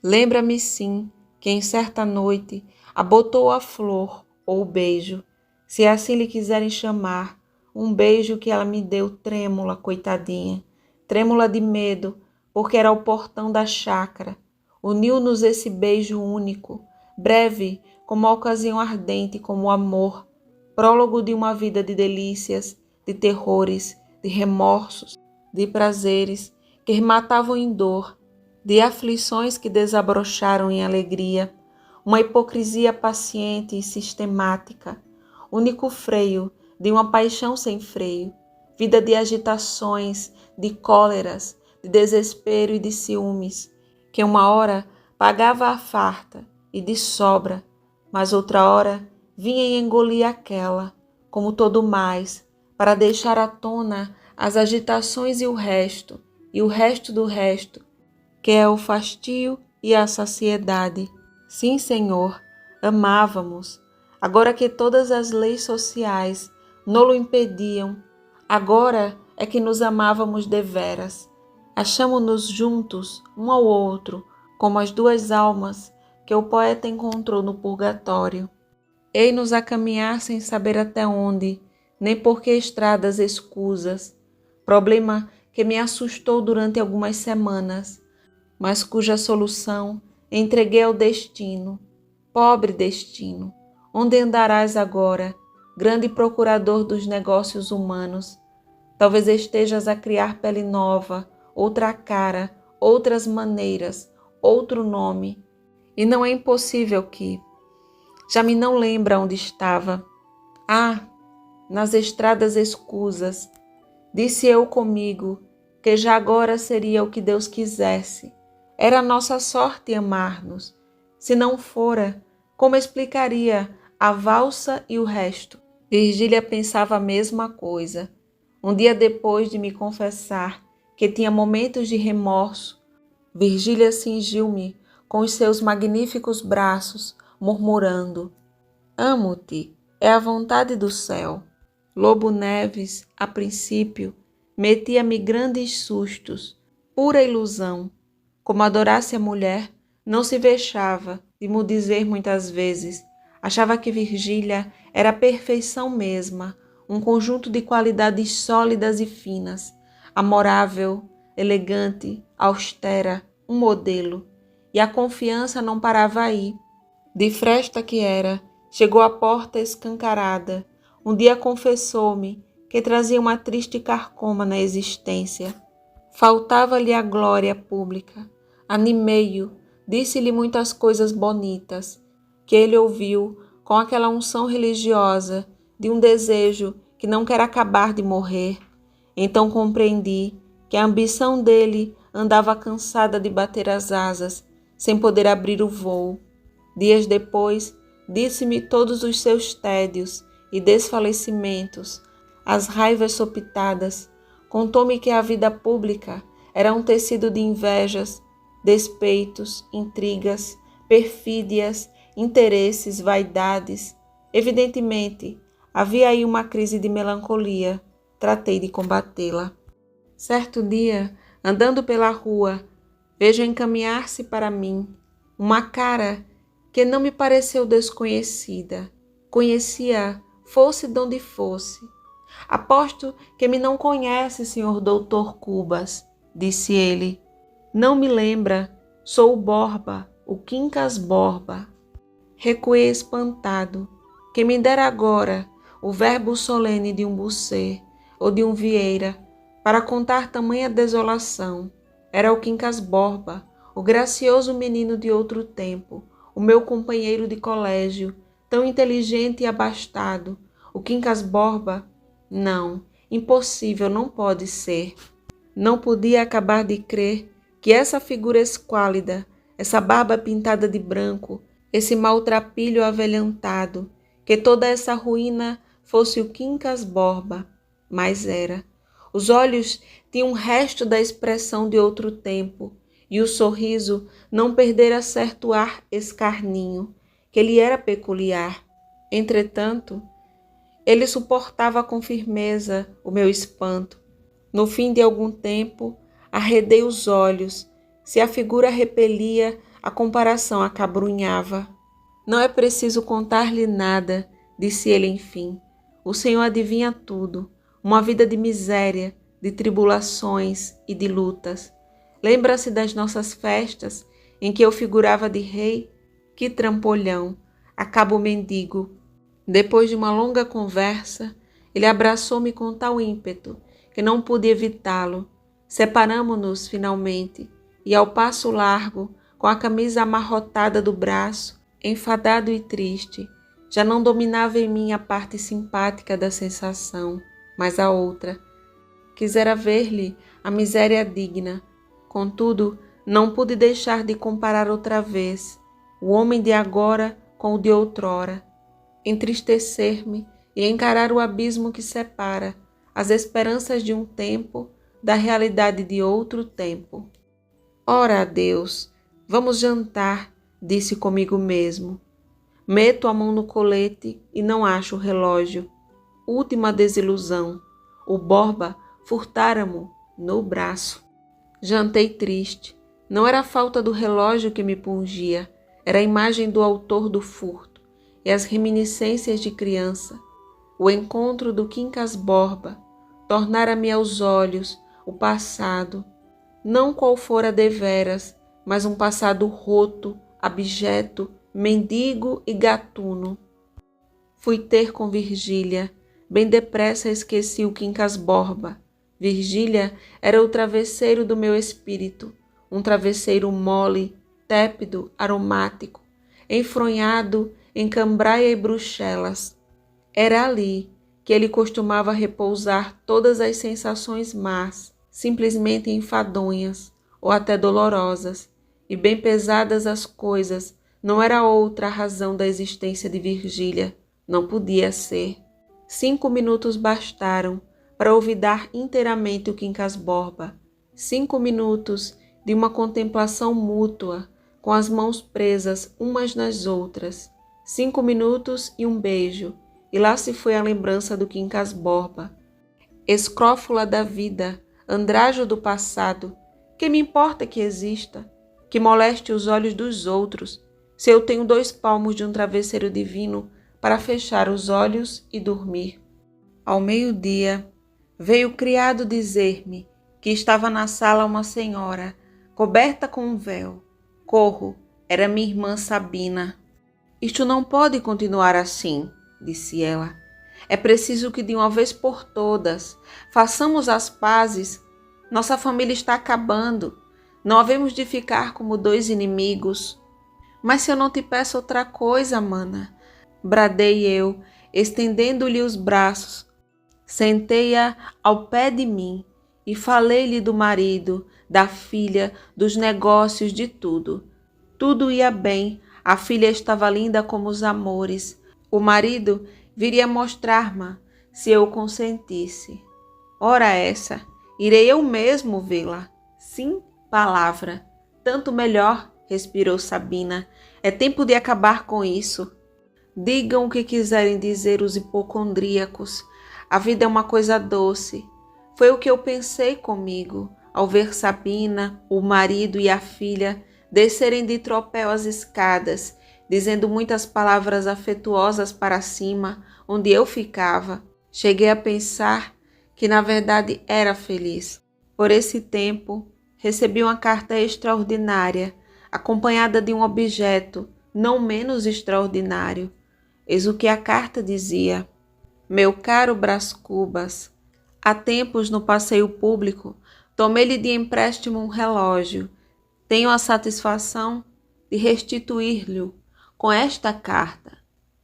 Lembra-me sim que em certa noite abotou a flor ou beijo, se assim lhe quiserem chamar, um beijo que ela me deu trêmula, coitadinha, trêmula de medo, porque era o portão da chácara. Uniu-nos esse beijo único, breve como a ocasião ardente como o amor, prólogo de uma vida de delícias, de terrores, de remorsos, de prazeres que matavam em dor, de aflições que desabrocharam em alegria, uma hipocrisia paciente e sistemática, único freio de uma paixão sem freio, vida de agitações, de cóleras, de desespero e de ciúmes, que uma hora pagava a farta e de sobra, mas outra hora vinha e engolia aquela, como todo mais, para deixar à tona as agitações e o resto do resto, que é o fastio e a saciedade. Sim, Senhor, amávamos, agora que todas as leis sociais nolo impediam, agora é que nos amávamos deveras. Achamo-nos juntos, um ao outro, como as 2 almas que o poeta encontrou no purgatório. Ei-nos a caminhar sem saber até onde, nem por que estradas escusas, problema que me assustou durante algumas semanas, mas cuja solução entreguei ao destino. Pobre destino, onde andarás agora, grande procurador dos negócios humanos? Talvez estejas a criar pele nova, outra cara, outras maneiras, outro nome. E não é impossível que... Já me não lembra onde estava. Ah, nas estradas escusas. Disse eu comigo que já agora seria o que Deus quisesse. Era a nossa sorte amar-nos. Se não fora, como explicaria a valsa e o resto? Virgília pensava a mesma coisa. Um dia depois de me confessar que tinha momentos de remorso, Virgília cingiu-me com os seus magníficos braços, murmurando: amo-te, é a vontade do céu. Lobo Neves, a princípio, metia-me grandes sustos, pura ilusão. Como adorasse a mulher, não se vexava de mo dizer muitas vezes. Achava que Virgília era a perfeição mesma, um conjunto de qualidades sólidas e finas, amorável, elegante, austera, um modelo. E a confiança não parava aí. De fresta que era, chegou à porta escancarada. Um dia confessou-me que trazia uma triste carcoma na existência. Faltava-lhe a glória pública. Animei-o, disse-lhe muitas coisas bonitas, que ele ouviu com aquela unção religiosa de um desejo que não quer acabar de morrer. Então compreendi que a ambição dele andava cansada de bater as asas, sem poder abrir o voo. Dias depois, disse-me todos os seus tédios e desfalecimentos, as raivas sopitadas. Contou-me que a vida pública era um tecido de invejas, despeitos, intrigas, perfídias, interesses, vaidades. Evidentemente, havia aí uma crise de melancolia. Tratei de combatê-la. Certo dia, andando pela rua, vejo encaminhar-se para mim uma cara que não me pareceu desconhecida. Conhecia, fosse de onde fosse. Aposto que me não conhece, senhor doutor Cubas, disse ele. Não me lembra, sou o Borba, o Quincas Borba. Recuei espantado. Quem me dera agora o verbo solene de um Bucer ou de um Vieira para contar tamanha desolação. Era o Quincas Borba, o gracioso menino de outro tempo, o meu companheiro de colégio, tão inteligente e abastado. O Quincas Borba? Não, impossível, não pode ser. Não podia acabar de crer que essa figura esquálida, essa barba pintada de branco, esse maltrapilho avelhantado, que toda essa ruína fosse o Quincas Borba. Mas era. Os olhos tinham um resto da expressão de outro tempo, e o sorriso não perdera certo ar escarninho, que lhe era peculiar. Entretanto, ele suportava com firmeza o meu espanto. No fim de algum tempo, arredei os olhos. Se a figura repelia, a comparação acabrunhava. Não é preciso contar-lhe nada, disse ele enfim. O Senhor adivinha tudo. Uma vida de miséria, de tribulações e de lutas. Lembra-se das nossas festas, em que eu figurava de rei? Que trampolhão! Acabo mendigo. Depois de uma longa conversa, ele abraçou-me com tal ímpeto que não pude evitá-lo. Separamo-nos finalmente, e ao passo largo, com a camisa amarrotada do braço, enfadado e triste, já não dominava em mim a parte simpática da sensação, mas a outra. Quisera ver-lhe a miséria digna. Contudo, não pude deixar de comparar outra vez o homem de agora com o de outrora, entristecer-me e encarar o abismo que separa as esperanças de um tempo da realidade de outro tempo. Ora, adeus, vamos jantar, disse comigo mesmo. Meto a mão no colete e não acho o relógio. Última desilusão. O Borba furtara-mo no braço. Jantei triste. Não era a falta do relógio que me pungia, era a imagem do autor do furto e as reminiscências de criança. O encontro do Quincas Borba tornara-me aos olhos o passado, não qual fora deveras, mas um passado roto, abjeto, mendigo e gatuno. Fui ter com Virgília. Bem depressa esqueci o Quincas Borba. Virgília era o travesseiro do meu espírito, um travesseiro mole, tépido, aromático, enfronhado em cambraia e bruxelas. Era ali que ele costumava repousar todas as sensações más, simplesmente enfadonhas ou até dolorosas, e bem pesadas as coisas, não era outra a razão da existência de Virgília, não podia ser. 5 minutos bastaram para olvidar inteiramente o Quincas Borba. 5 minutos de uma contemplação mútua, com as mãos presas umas nas outras. 5 minutos e um beijo, e lá se foi a lembrança do Quincas Borba. Escrófula da vida, andrajo do passado, que me importa que exista, que moleste os olhos dos outros, se eu tenho 2 palmos de um travesseiro divino para fechar os olhos e dormir. Ao meio-dia, veio o criado dizer-me que estava na sala uma senhora, coberta com um véu. Corro, era minha irmã Sabina. Isto não pode continuar assim, disse ela. É preciso que de uma vez por todas façamos as pazes. Nossa família está acabando. Não havemos de ficar como 2 inimigos. Mas se eu não te peço outra coisa, mana, bradei eu, estendendo-lhe os braços. Sentei-a ao pé de mim e falei-lhe do marido, da filha, dos negócios, de tudo. Tudo ia bem, a filha estava linda como os amores. O marido viria mostrar-me se eu consentisse. Ora essa, irei eu mesmo vê-la. Sim, palavra. Tanto melhor, respirou Sabina. É tempo de acabar com isso. Digam o que quiserem dizer os hipocondríacos. A vida é uma coisa doce. Foi o que eu pensei comigo, ao ver Sabina, o marido e a filha descerem de tropel as escadas, dizendo muitas palavras afetuosas para cima, onde eu ficava. Cheguei a pensar que na verdade era feliz. Por esse tempo, recebi uma carta extraordinária, acompanhada de um objeto não menos extraordinário. Eis o que a carta dizia: Meu caro Brás Cubas, há tempos no passeio público tomei-lhe de empréstimo um relógio. Tenho a satisfação de restituir-lhe com esta carta.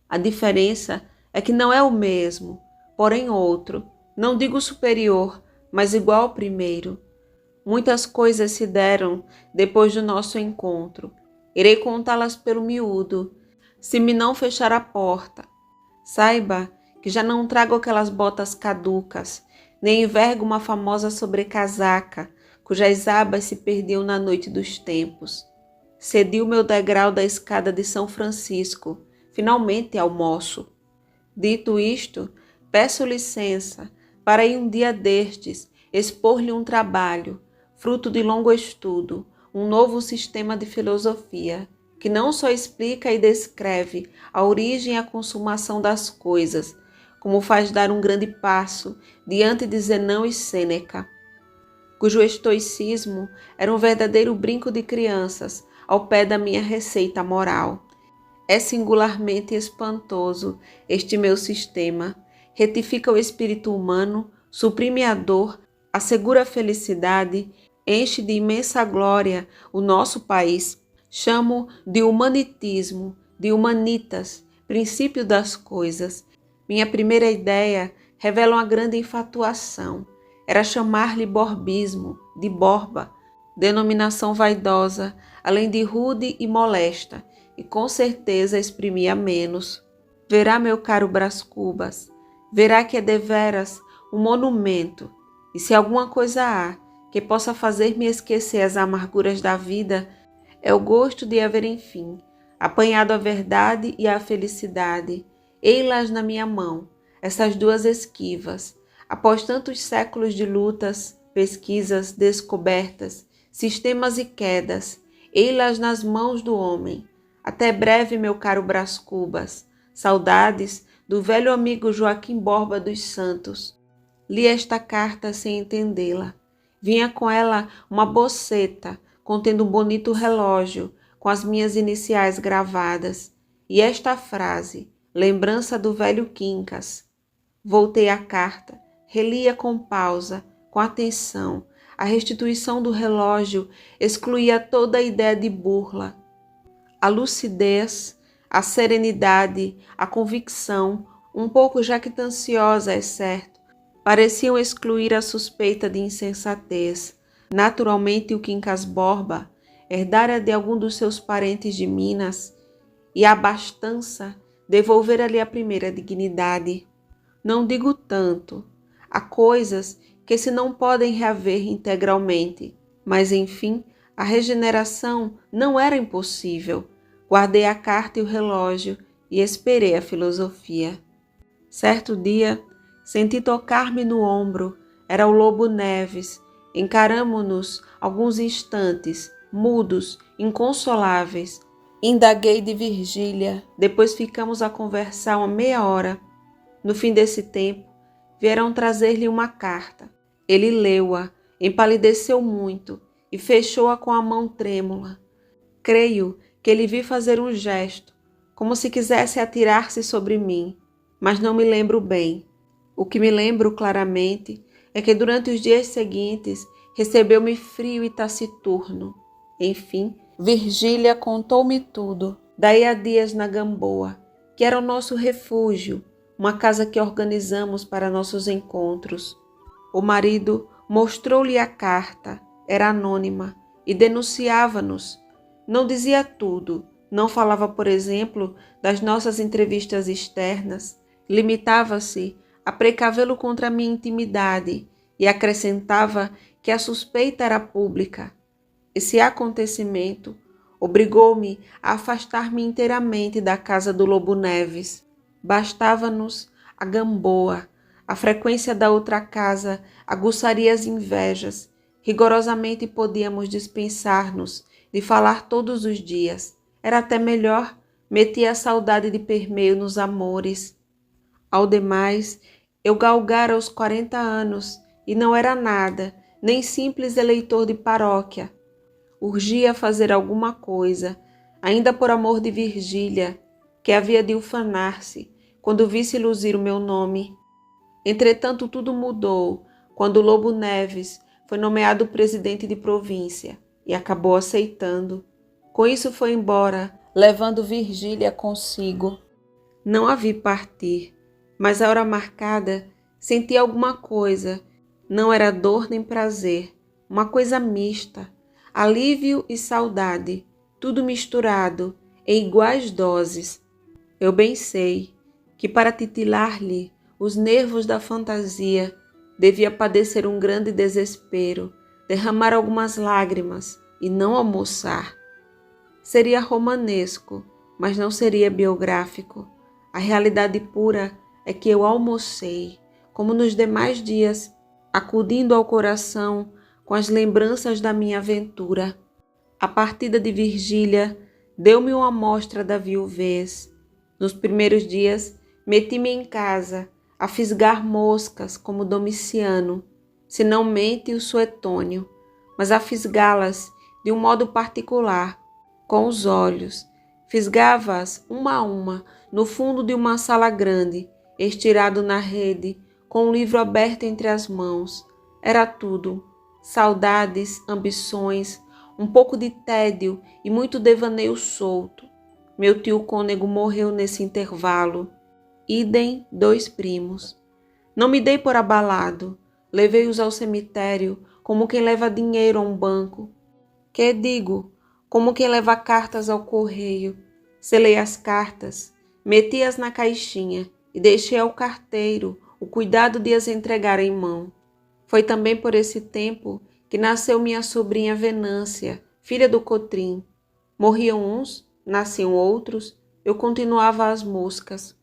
A diferença é que não é o mesmo, porém outro, não digo superior, mas igual ao primeiro. Muitas coisas se deram depois do nosso encontro. Irei contá-las pelo miúdo, se me não fechar a porta. Saiba que já não trago aquelas botas caducas, nem envergo uma famosa sobrecasaca, cujas abas se perdiam na noite dos tempos. Cedi o meu degrau da escada de São Francisco, finalmente almoço. Dito isto, peço licença para ir um dia destes expor-lhe um trabalho, fruto de longo estudo, um novo sistema de filosofia, que não só explica e descreve a origem e a consumação das coisas, como faz dar um grande passo diante de Zenão e Sêneca, cujo estoicismo era um verdadeiro brinco de crianças ao pé da minha receita moral. É singularmente espantoso este meu sistema. Retifica o espírito humano, suprime a dor, assegura a felicidade, enche de imensa glória o nosso país. Chamo de humanitismo, de humanitas, princípio das coisas. Minha primeira ideia revela uma grande infatuação. Era chamar-lhe borbismo, de borba, denominação vaidosa, além de rude e molesta, e com certeza exprimia menos. Verá, meu caro Brás Cubas, verá que é deveras um monumento, e se alguma coisa há que possa fazer-me esquecer as amarguras da vida, é o gosto de haver, enfim, apanhado a verdade e a felicidade. Ei-las na minha mão, essas duas esquivas, após tantos séculos de lutas, pesquisas, descobertas, sistemas e quedas, ei-las nas mãos do homem. Até breve, meu caro Brás Cubas. Saudades do velho amigo Joaquim Borba dos Santos. Li esta carta sem entendê-la. Vinha com ela uma boceta contendo um bonito relógio com as minhas iniciais gravadas. E esta frase, lembrança do velho Quincas. Voltei à carta, relia com pausa, com atenção. A restituição do relógio excluía toda a ideia de burla. A lucidez, a serenidade, a convicção, um pouco jactanciosa, é certo, pareciam excluir a suspeita de insensatez. Naturalmente, o Quincas Borba herdara de algum dos seus parentes de Minas, e a abastança devolvera-lhe a primeira dignidade. Não digo tanto, há coisas que se não podem reaver integralmente, mas, enfim, a regeneração não era impossível. Guardei a carta e o relógio e esperei a filosofia. Certo dia, senti tocar-me no ombro. Era o Lobo Neves. Encaramo-nos alguns instantes, mudos, inconsoláveis. Indaguei de Virgília, depois ficamos a conversar uma meia hora. No fim desse tempo, vieram trazer-lhe uma carta. Ele leu-a, empalideceu muito e fechou-a com a mão trêmula. Creio que ele vi fazer um gesto, como se quisesse atirar-se sobre mim, mas não me lembro bem. O que me lembro claramente é que durante os dias seguintes recebeu-me frio e taciturno. Enfim, Virgília contou-me tudo. Daí a dias na Gamboa, que era o nosso refúgio, uma casa que organizamos para nossos encontros. O marido mostrou-lhe a carta, era anônima, e denunciava-nos. Não dizia tudo, não falava, por exemplo, das nossas entrevistas externas, limitava-se a precavê-lo contra a minha intimidade e acrescentava que a suspeita era pública. Esse acontecimento obrigou-me a afastar-me inteiramente da casa do Lobo Neves. Bastava-nos a Gamboa, a frequência da outra casa aguçaria as invejas. Rigorosamente podíamos dispensar-nos de falar todos os dias. Era até melhor, metia a saudade de permeio nos amores. Ao demais, Eu galgara os 40 anos e não era nada, nem simples eleitor de paróquia. Urgia fazer alguma coisa, ainda por amor de Virgília, que havia de ufanar-se quando visse luzir o meu nome. Entretanto, tudo mudou quando Lobo Neves foi nomeado presidente de província e acabou aceitando. Com isso foi embora, levando Virgília consigo. Não a vi partir, mas à hora marcada senti alguma coisa. Não era dor nem prazer, uma coisa mista, alívio e saudade, tudo misturado, em iguais doses. Eu bem sei que para titilar-lhe os nervos da fantasia, devia padecer um grande desespero, derramar algumas lágrimas e não almoçar. Seria romanesco, mas não seria biográfico. A realidade pura é que eu almocei, como nos demais dias, acudindo ao coração com as lembranças da minha aventura. A partida de Virgília deu-me uma amostra da viuvez. Nos primeiros dias, meti-me em casa, a fisgar moscas como Domiciano, se não mente o Suetônio, mas a fisgá-las de um modo particular, com os olhos. Fisgava-as uma a uma no fundo de uma sala grande, estirado na rede, com um livro aberto entre as mãos. Era tudo: saudades, ambições, um pouco de tédio e muito devaneio solto. Meu tio cônego morreu nesse intervalo. Idem 2 primos. Não me dei por abalado. Levei-os ao cemitério como quem leva dinheiro a um banco. Que digo? Como quem leva cartas ao correio. Selei as cartas, meti-as na caixinha e deixei ao carteiro o cuidado de as entregar em mão. Foi também por esse tempo que nasceu minha sobrinha Venância, filha do Cotrim. Morriam uns, nasciam outros, eu continuava às moscas.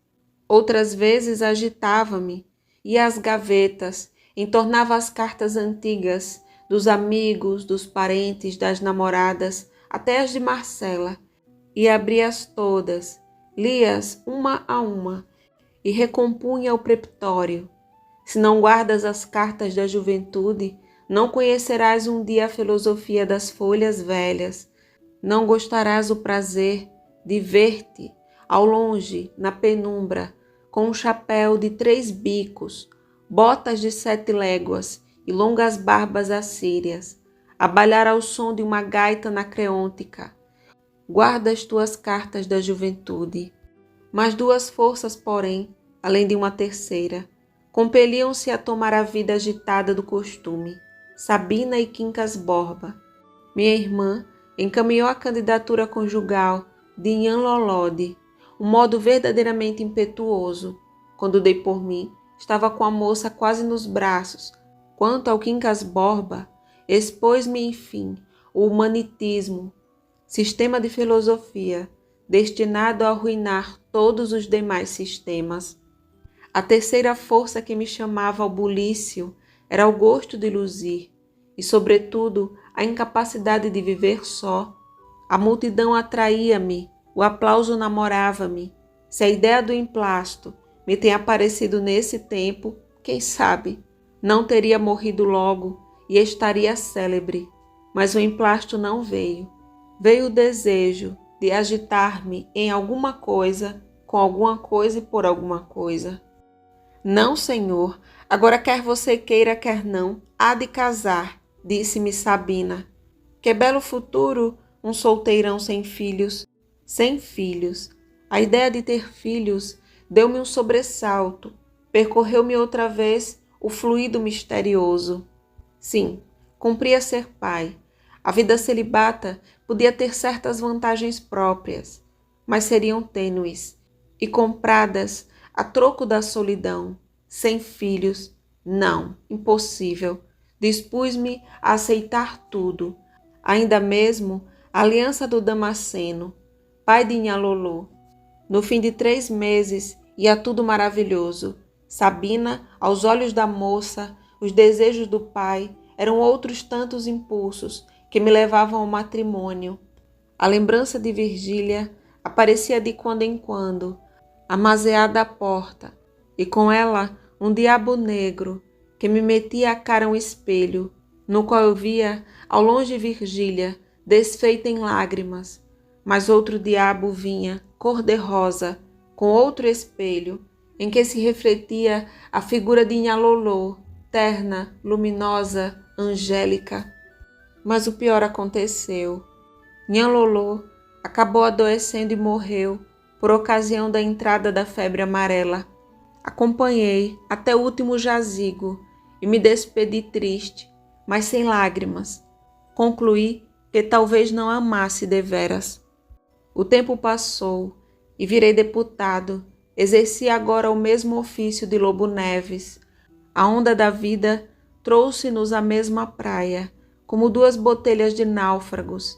Outras vezes agitava-me, ia às gavetas, entornava as cartas antigas, dos amigos, dos parentes, das namoradas, até as de Marcela, e abria-as todas, lia-as uma a uma, e recompunha o preceptório. Se não guardas as cartas da juventude, não conhecerás um dia a filosofia das folhas velhas, não gostarás o prazer de ver-te, ao longe, na penumbra, com um chapéu de 3 bicos, botas de 7 léguas e longas barbas assírias, a balhar ao som de uma gaita anacreôntica. Guarda as tuas cartas da juventude. Mas 2 forças, porém, além de uma terceira, compeliam-se a tomar a vida agitada do costume: Sabina e Quincas Borba. Minha irmã encaminhou a candidatura conjugal de Nhan Lolode, um modo verdadeiramente impetuoso. Quando dei por mim, estava com a moça quase nos braços. Quanto ao Quincas Borba, expôs-me, enfim, o humanitismo, sistema de filosofia, destinado a arruinar todos os demais sistemas. A terceira força que me chamava ao bulício era o gosto de luzir e, sobretudo, a incapacidade de viver só. A multidão atraía-me, o aplauso namorava-me. Se a ideia do emplasto me tem aparecido nesse tempo, quem sabe, não teria morrido logo e estaria célebre. Mas o emplasto não veio. Veio o desejo de agitar-me em alguma coisa, com alguma coisa e por alguma coisa. Não, senhor, agora quer você queira, quer não, há de casar, disse-me Sabina. Que belo futuro, um solteirão sem filhos. Sem filhos. A ideia de ter filhos deu-me um sobressalto, percorreu-me outra vez o fluido misterioso. Sim, cumpria ser pai. A vida celibata podia ter certas vantagens próprias, mas seriam tênues e compradas a troco da solidão. Sem filhos, não, impossível. Dispus-me a aceitar tudo, ainda mesmo a aliança do Damasceno, pai de Nhan Loló. No fim de 3 meses, ia tudo maravilhoso. Sabina, aos olhos da moça, os desejos do pai eram outros tantos impulsos que me levavam ao matrimônio. A lembrança de Virgília aparecia de quando em quando, amaseada à porta, e com ela um diabo negro que me metia a cara um espelho, no qual eu via ao longe Virgília, desfeita em lágrimas, mas outro diabo vinha, cor-de-rosa, com outro espelho, em que se refletia a figura de Nha Lolô, terna, luminosa, angélica. Mas o pior aconteceu. Nha Lolô acabou adoecendo e morreu por ocasião da entrada da febre amarela. Acompanhei até o último jazigo e me despedi triste, mas sem lágrimas. Concluí que talvez não amasse deveras. O tempo passou e virei deputado. Exerci agora o mesmo ofício de Lobo Neves. A onda da vida trouxe-nos à mesma praia, como duas botelhas de náufragos.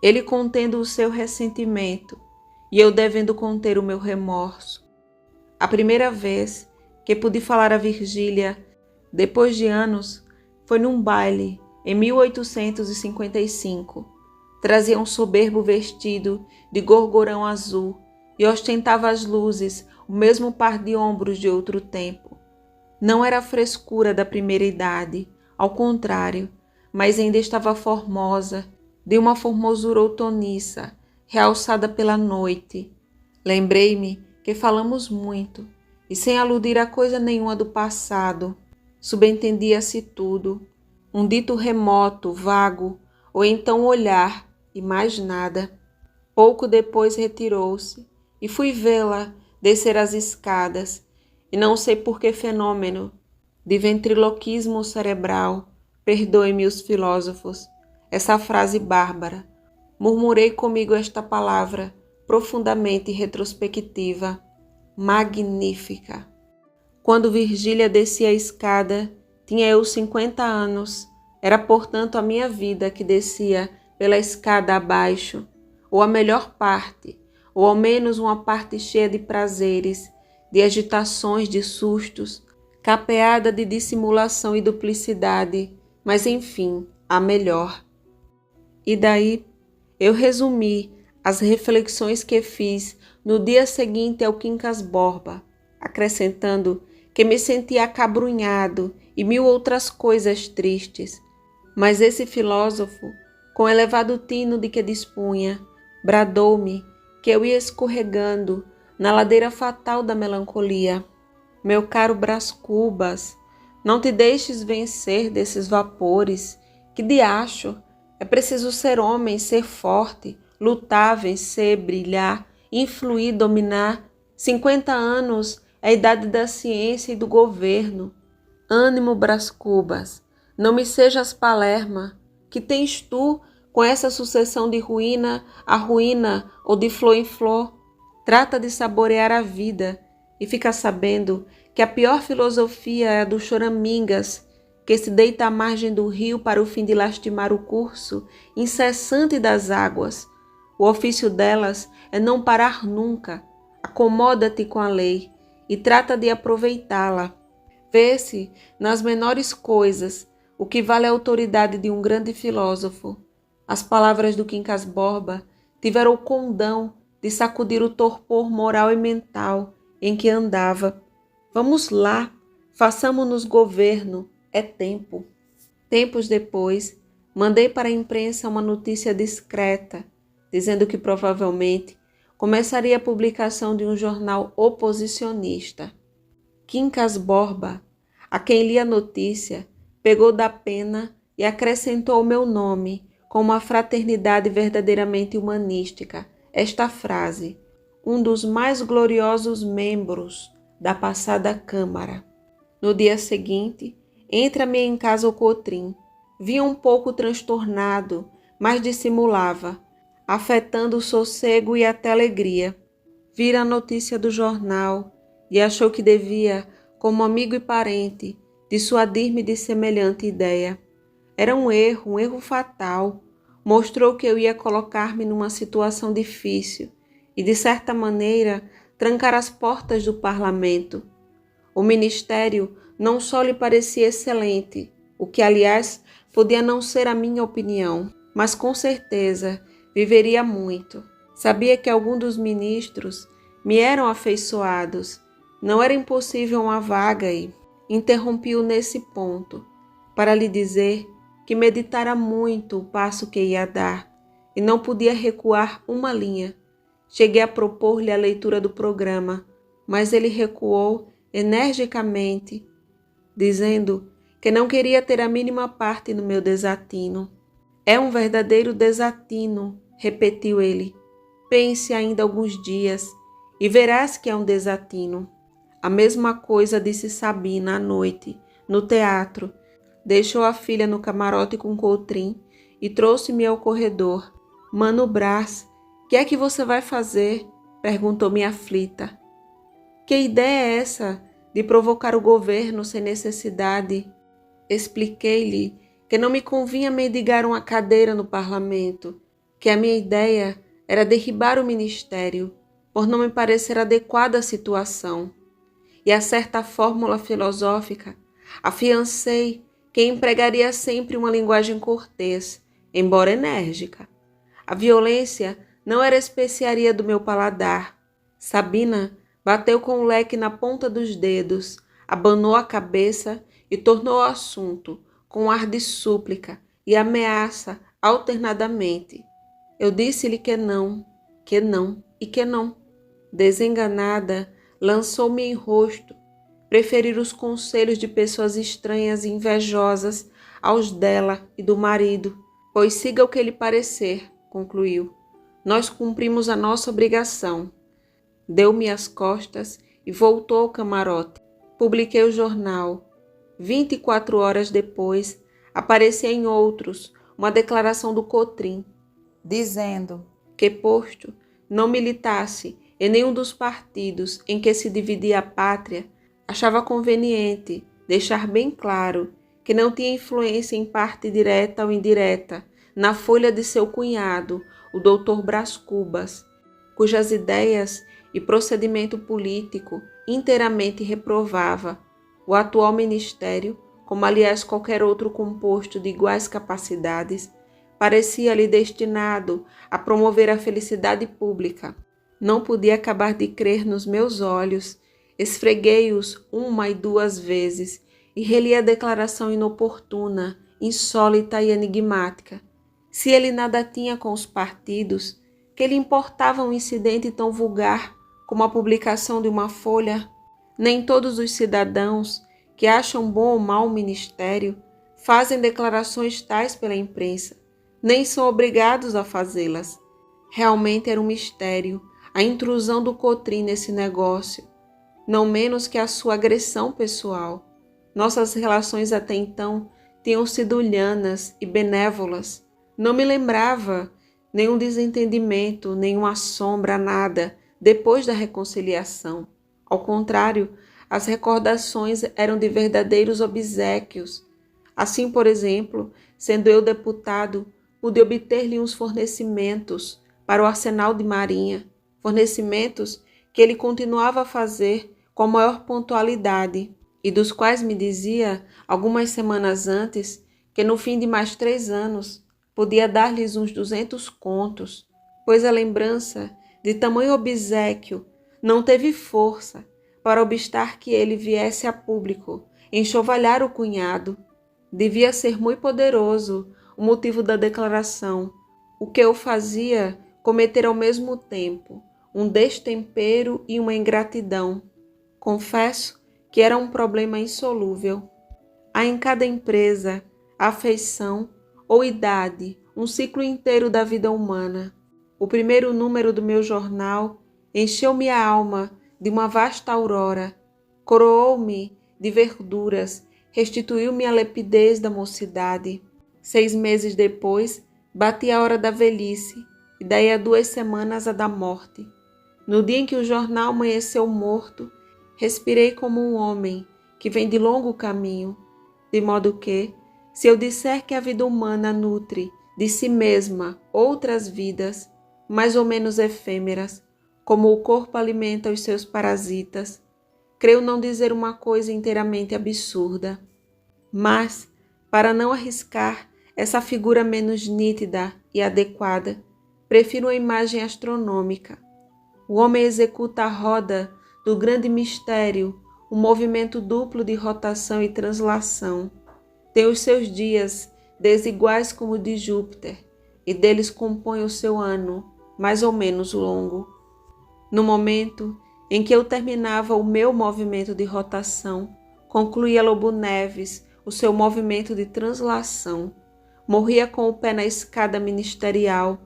Ele contendo o seu ressentimento e eu devendo conter o meu remorso. A primeira vez que pude falar a Virgília, depois de anos, foi num baile em 1855. Trazia um soberbo vestido de gorgorão azul e ostentava as luzes, o mesmo par de ombros de outro tempo. Não era a frescura da primeira idade, ao contrário, mas ainda estava formosa, de uma formosura outoniça, realçada pela noite. Lembrei-me que falamos muito, e sem aludir a coisa nenhuma do passado, subentendia-se tudo, um dito remoto, vago, ou então olhar, e mais nada. Pouco depois retirou-se, e fui vê-la descer as escadas, e não sei por que fenômeno de ventriloquismo cerebral, perdoe-me os filósofos, essa frase bárbara, murmurei comigo esta palavra profundamente retrospectiva, magnífica. Quando Virgília descia a escada, tinha eu 50 anos, era portanto a minha vida que descia pela escada abaixo, ou a melhor parte, ou ao menos uma parte cheia de prazeres, de agitações, de sustos, capeada de dissimulação e duplicidade, mas enfim, a melhor. E daí eu resumi as reflexões que fiz no dia seguinte ao Quincas Borba, acrescentando que me sentia acabrunhado e mil outras coisas tristes. Mas esse filósofo, com elevado tino de que dispunha, bradou-me que eu ia escorregando na ladeira fatal da melancolia. Meu caro Brás Cubas, não te deixes vencer desses vapores. Que diacho! É preciso ser homem, ser forte, lutar, vencer, brilhar, influir, dominar. 50 anos é a idade da ciência e do governo. Ânimo, Brás Cubas, não me sejas palerma. Que tens tu com essa sucessão de ruína a ruína ou de flor em flor? Trata de saborear a vida e fica sabendo que a pior filosofia é a dos choramingas, que se deita à margem do rio para o fim de lastimar o curso incessante das águas. O ofício delas é não parar nunca. Acomoda-te com a lei e trata de aproveitá-la. Vê-se nas menores coisas o que vale a autoridade de um grande filósofo. As palavras do Quincas Borba tiveram o condão de sacudir o torpor moral e mental em que andava. Vamos lá, façamo-nos governo, é tempo. Tempos depois, mandei para a imprensa uma notícia discreta, dizendo que provavelmente começaria a publicação de um jornal oposicionista. Quincas Borba, a quem li a notícia, pegou da pena e acrescentou o meu nome com uma fraternidade verdadeiramente humanística, esta frase: um dos mais gloriosos membros da passada Câmara. No dia seguinte, entra-me em casa o Cotrim. Vinha um pouco transtornado, mas dissimulava, afetando o sossego e até alegria. Vira a notícia do jornal e achou que devia, como amigo e parente, dissuadir-me de semelhante ideia. Era um erro fatal. Mostrou que eu ia colocar-me numa situação difícil e, de certa maneira, trancar as portas do parlamento. O ministério não só lhe parecia excelente, o que, aliás, podia não ser a minha opinião, mas com certeza viveria muito. Sabia que alguns dos ministros me eram afeiçoados Não era impossível uma vaga e interrompi-o nesse ponto, para lhe dizer que meditara muito o passo que ia dar e não podia recuar uma linha. Cheguei a propor-lhe a leitura do programa, mas ele recuou energicamente, dizendo que não queria ter a mínima parte no meu desatino. É um verdadeiro desatino, repetiu ele. Pense ainda alguns dias e verás que é um desatino. A mesma coisa disse Sabina à noite, no teatro. Deixou a filha no camarote com Coutrin e trouxe-me ao corredor. Mano Brás, que é que você vai fazer? Perguntou-me aflita. Que ideia é essa de provocar o governo sem necessidade? Expliquei-lhe que não me convinha mendigar uma cadeira no parlamento, que a minha ideia era derribar o ministério, por não me parecer adequada à situação. E a certa fórmula filosófica, afiancei que empregaria sempre uma linguagem cortês, embora enérgica. A violência não era especiaria do meu paladar. Sabina bateu com o leque na ponta dos dedos, abanou a cabeça e tornou ao assunto, com ar de súplica e ameaça alternadamente. Eu disse-lhe que não e que não. Desenganada, lançou-me em rosto, preferir os conselhos de pessoas estranhas e invejosas aos dela e do marido, pois siga o que lhe parecer, concluiu. Nós cumprimos a nossa obrigação. Deu-me as costas e voltou ao camarote. Publiquei o jornal. 24 horas depois, aparecia em outros uma declaração do Coutrin, dizendo que, posto não militasse em nenhum dos partidos em que se dividia a pátria, achava conveniente deixar bem claro que não tinha influência em parte direta ou indireta na folha de seu cunhado, o Dr. Brás Cubas, cujas ideias e procedimento político inteiramente reprovava o atual ministério, como aliás qualquer outro composto de iguais capacidades, parecia-lhe destinado a promover a felicidade pública. Não podia acabar de crer nos meus olhos, esfreguei-os uma e duas vezes e reli a declaração inoportuna, insólita e enigmática. Se ele nada tinha com os partidos, que lhe importava um incidente tão vulgar como a publicação de uma folha? Nem todos os cidadãos que acham bom ou mau o ministério fazem declarações tais pela imprensa, nem são obrigados a fazê-las. Realmente era um mistério a intrusão do Coutrin nesse negócio, não menos que a sua agressão pessoal. Nossas relações até então tinham sido lhanas e benévolas. Não me lembrava nenhum desentendimento, nenhuma sombra, nada, depois da reconciliação. Ao contrário, as recordações eram de verdadeiros obséquios. Assim, por exemplo, sendo eu deputado, pude obter-lhe uns fornecimentos para o arsenal de marinha, fornecimentos que ele continuava a fazer com a maior pontualidade e dos quais me dizia, algumas semanas antes, que no fim de mais 3 anos podia dar-lhes uns 200 contos, pois a lembrança de tamanho obséquio não teve força para obstar que ele viesse a público enxovalhar o cunhado. Devia ser muito poderoso o motivo da declaração, o que eu fazia cometer ao mesmo tempo um destempero e uma ingratidão. Confesso que era um problema insolúvel. Há em cada empresa, afeição ou idade, um ciclo inteiro da vida humana. O primeiro número do meu jornal encheu-me a alma de uma vasta aurora, coroou-me de verduras, restituiu-me a lepidez da mocidade. 6 meses depois, bati a hora da velhice, e daí a 2 semanas a da morte. No dia em que o jornal amanheceu morto, respirei como um homem que vem de longo caminho, de modo que, se eu disser que a vida humana nutre de si mesma outras vidas, mais ou menos efêmeras, como o corpo alimenta os seus parasitas, creio não dizer uma coisa inteiramente absurda. Mas, para não arriscar essa figura menos nítida e adequada, prefiro a imagem astronômica. O homem executa a roda do grande mistério, um movimento duplo de rotação e translação. Tem os seus dias desiguais como o de Júpiter, e deles compõe o seu ano, mais ou menos longo. No momento em que eu terminava o meu movimento de rotação, concluía Lobo Neves o seu movimento de translação. Morria com o pé na escada ministerial.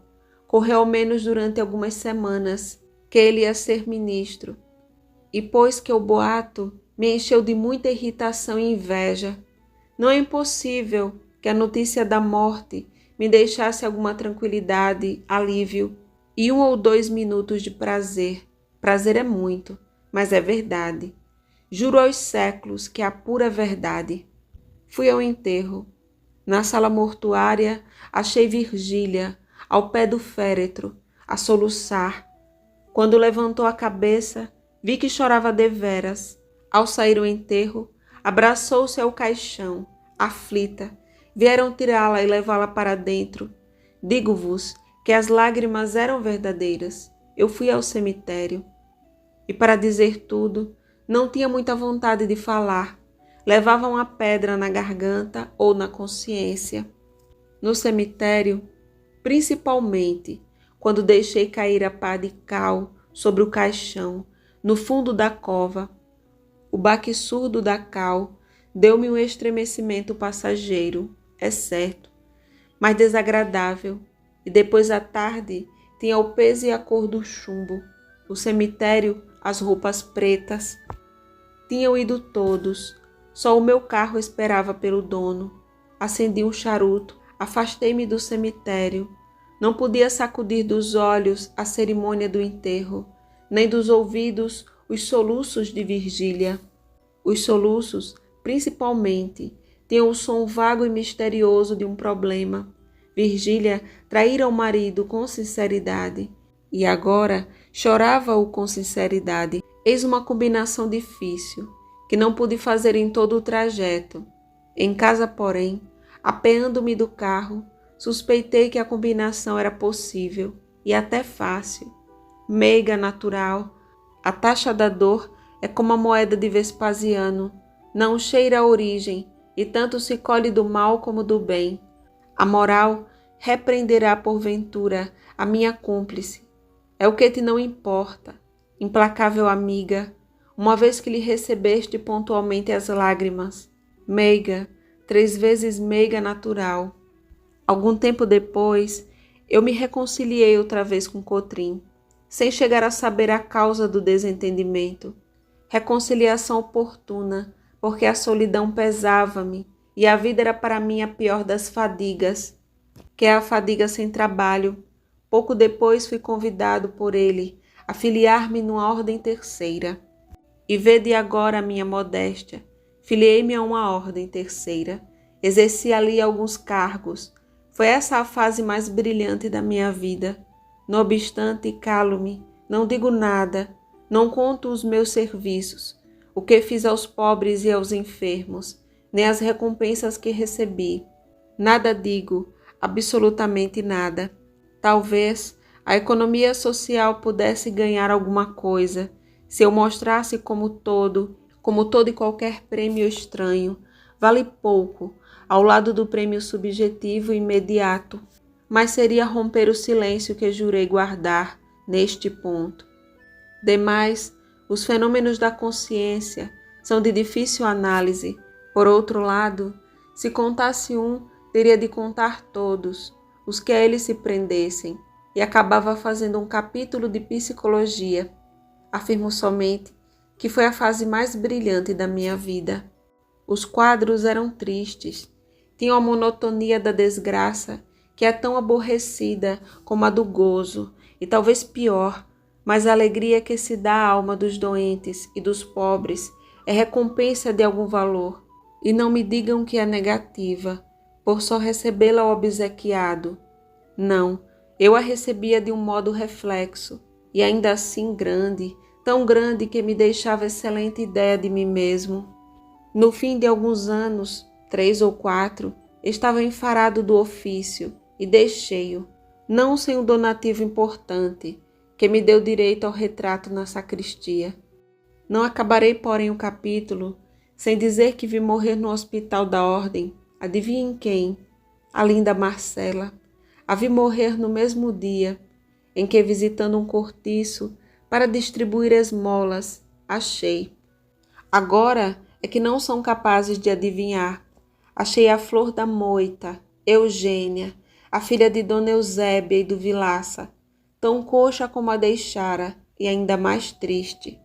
Correu ao menos durante algumas semanas que ele ia ser ministro. E pois que o boato me encheu de muita irritação e inveja, não é impossível que a notícia da morte me deixasse alguma tranquilidade, alívio e 1 ou 2 minutos de prazer. Prazer é muito, mas é verdade. Juro aos séculos que é a pura verdade. Fui ao enterro. Na sala mortuária achei Virgília, ao pé do féretro, a soluçar. Quando levantou a cabeça, vi que chorava deveras. Ao sair do enterro, abraçou-se ao caixão, aflita. Vieram tirá-la e levá-la para dentro. Digo-vos que as lágrimas eram verdadeiras. Eu fui ao cemitério. E para dizer tudo, não tinha muita vontade de falar. Levava uma pedra na garganta ou na consciência. No cemitério, principalmente, quando deixei cair a pá de cal sobre o caixão, no fundo da cova, o baque surdo da cal deu-me um estremecimento passageiro, é certo, mas desagradável, e depois à tarde tinha o peso e a cor do chumbo. O cemitério, as roupas pretas. Tinham ido todos, só o meu carro esperava pelo dono. Acendi um charuto, afastei-me do cemitério. Não podia sacudir dos olhos a cerimônia do enterro, nem dos ouvidos os soluços de Virgília. Os soluços, principalmente, tinham o som vago e misterioso de um problema. Virgília traíra o marido com sinceridade, e agora chorava-o com sinceridade. Eis uma combinação difícil, que não pude fazer em todo o trajeto. Em casa, porém, apeando-me do carro, suspeitei que a combinação era possível e até fácil. Meiga, natural, a taxa da dor é como a moeda de Vespasiano, não cheira a origem, e tanto se colhe do mal como do bem. A moral repreenderá porventura a minha cúmplice. É o que te não importa, implacável amiga, uma vez que lhe recebeste pontualmente as lágrimas. Meiga, 3 vezes meiga natural. Algum tempo depois, eu me reconciliei outra vez com Cotrim, sem chegar a saber a causa do desentendimento. Reconciliação oportuna, porque a solidão pesava-me e a vida era para mim a pior das fadigas, que é a fadiga sem trabalho. Pouco depois fui convidado por ele a filiar-me numa ordem terceira. E vede agora a minha modéstia. Filiei-me a uma ordem terceira. Exerci ali alguns cargos. Foi essa a fase mais brilhante da minha vida. Não obstante, calo-me, não digo nada, não conto os meus serviços, o que fiz aos pobres e aos enfermos, nem as recompensas que recebi. Nada digo, absolutamente nada. Talvez a economia social pudesse ganhar alguma coisa se eu mostrasse como todo e qualquer prêmio estranho, vale pouco ao lado do prêmio subjetivo e imediato, mas seria romper o silêncio que jurei guardar neste ponto. Demais, os fenômenos da consciência são de difícil análise. Por outro lado, se contasse um, teria de contar todos, os que a ele se prendessem, e acabava fazendo um capítulo de psicologia. Afirmo somente que foi a fase mais brilhante da minha vida. Os quadros eram tristes, tinham a monotonia da desgraça, que é tão aborrecida como a do gozo, e talvez pior, mas a alegria que se dá à alma dos doentes e dos pobres é recompensa de algum valor, e não me digam que é negativa, por só recebê-la obsequiado. Não, eu a recebia de um modo reflexo, e ainda assim grande, tão grande que me deixava excelente ideia de mim mesmo. No fim de alguns anos, 3 ou 4, estava enfarado do ofício e deixei-o, não sem um donativo importante, que me deu direito ao retrato na sacristia. Não acabarei, porém, o capítulo sem dizer que vi morrer no hospital da ordem, adivinhem quem? A linda Marcela. A vi morrer no mesmo dia em que, visitando um cortiço para distribuir esmolas, achei. Agora é que não são capazes de adivinhar. Achei a flor da moita, Eugênia, a filha de Dona Eusébia e do Vilaça, tão coxa como a deixara e ainda mais triste.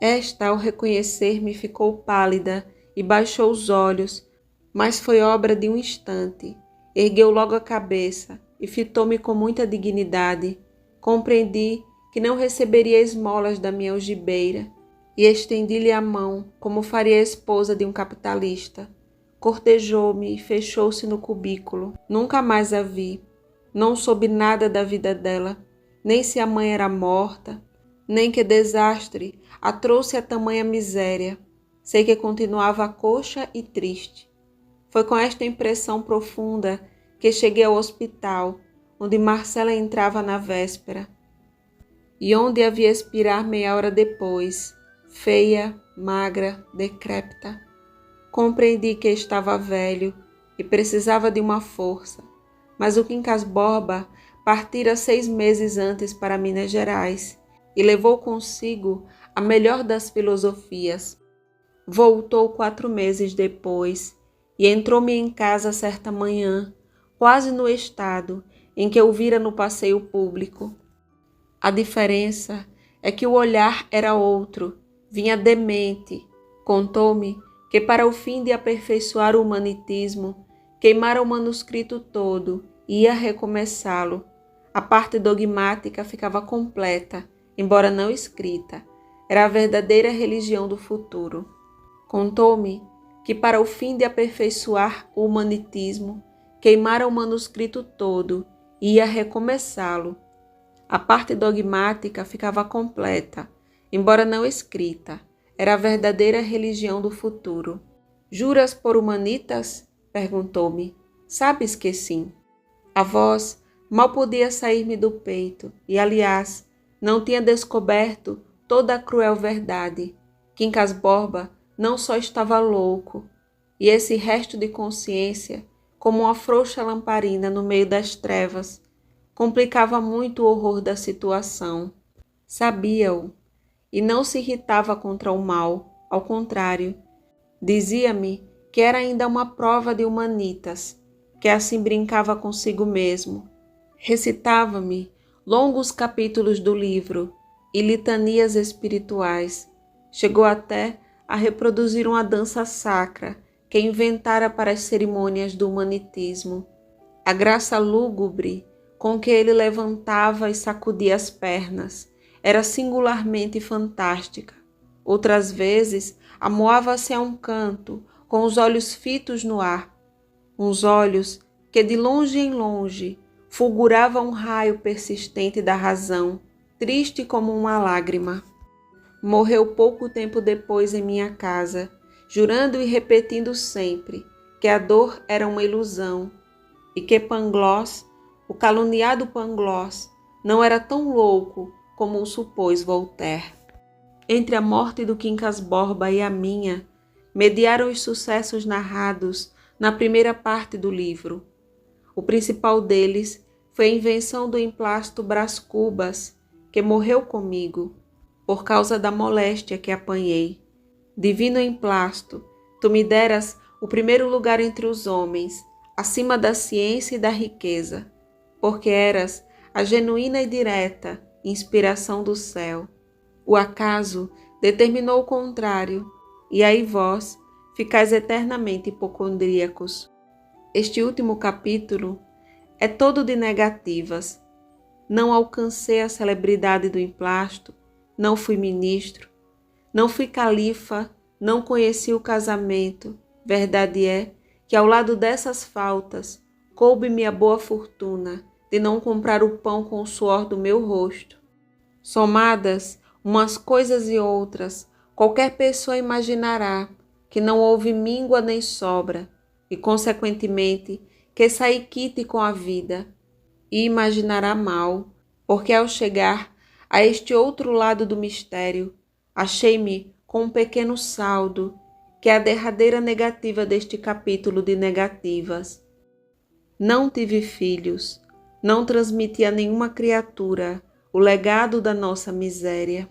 Esta, ao reconhecer-me, ficou pálida e baixou os olhos, mas foi obra de um instante. Ergueu logo a cabeça e fitou-me com muita dignidade. Compreendi que não receberia esmolas da minha algibeira e estendi-lhe a mão, como faria a esposa de um capitalista. Cortejou-me e fechou-se no cubículo. Nunca mais a vi. Não soube nada da vida dela, nem se a mãe era morta, nem que desastre a trouxe a tamanha miséria. Sei que continuava coxa e triste. Foi com esta impressão profunda que cheguei ao hospital, onde Marcela entrava na véspera, e onde a vi expirar meia hora depois, feia, magra, decrépita. Compreendi que estava velho e precisava de uma força, mas o Quincas Borba partira 6 meses antes para Minas Gerais e levou consigo a melhor das filosofias. Voltou 4 meses depois e entrou-me em casa certa manhã, quase no estado em que eu vira no passeio público. A diferença é que o olhar era outro, vinha demente. Contou-me que, para o fim de aperfeiçoar o humanitismo, queimara o manuscrito todo e ia recomeçá-lo. A parte dogmática ficava completa, embora não escrita. Era a verdadeira religião do futuro. Contou-me que, para o fim de aperfeiçoar o humanitismo, queimara o manuscrito todo e ia recomeçá-lo. A parte dogmática ficava completa, embora não escrita. Era a verdadeira religião do futuro. Juras por humanitas? Perguntou-me. Sabes que sim. A voz mal podia sair-me do peito e, aliás, não tinha descoberto toda a cruel verdade. Quincas Borba não só estava louco, e esse resto de consciência, como uma frouxa lamparina no meio das trevas, complicava muito o horror da situação. Sabia-o, e não se irritava contra o mal, ao contrário. Dizia-me que era ainda uma prova de humanitas, que assim brincava consigo mesmo. Recitava-me longos capítulos do livro e litanias espirituais. Chegou até a reproduzir uma dança sacra que inventara para as cerimônias do humanitismo. A graça lúgubre com que ele levantava e sacudia as pernas era singularmente fantástica. Outras vezes, amoava-se a um canto, com os olhos fitos no ar, uns olhos que de longe em longe fulgurava um raio persistente da razão, triste como uma lágrima. Morreu pouco tempo depois em minha casa, jurando e repetindo sempre que a dor era uma ilusão e que Pangloss, o caluniado Pangloss, não era tão louco como o supôs Voltaire. Entre a morte do Quincas Borba e a minha, mediaram os sucessos narrados na primeira parte do livro. O principal deles foi a invenção do emplasto Brás Cubas, que morreu comigo, por causa da moléstia que apanhei. Divino emplasto, tu me deras o primeiro lugar entre os homens, acima da ciência e da riqueza, porque eras a genuína e direta inspiração do céu. O acaso determinou o contrário, e aí vós ficais eternamente hipocondríacos. Este último capítulo é todo de negativas. Não alcancei a celebridade do emplasto, não fui ministro, não fui califa, não conheci o casamento. Verdade é que, ao lado dessas faltas, coube-me a boa fortuna de não comprar o pão com o suor do meu rosto. Somadas umas coisas e outras, qualquer pessoa imaginará que não houve míngua nem sobra, e, consequentemente, que saí quite com a vida, e imaginará mal, porque ao chegar a este outro lado do mistério, Achei-me com um pequeno saldo, que é a derradeira negativa deste capítulo de negativas. Não tive filhos, não transmiti a nenhuma criatura o legado da nossa miséria.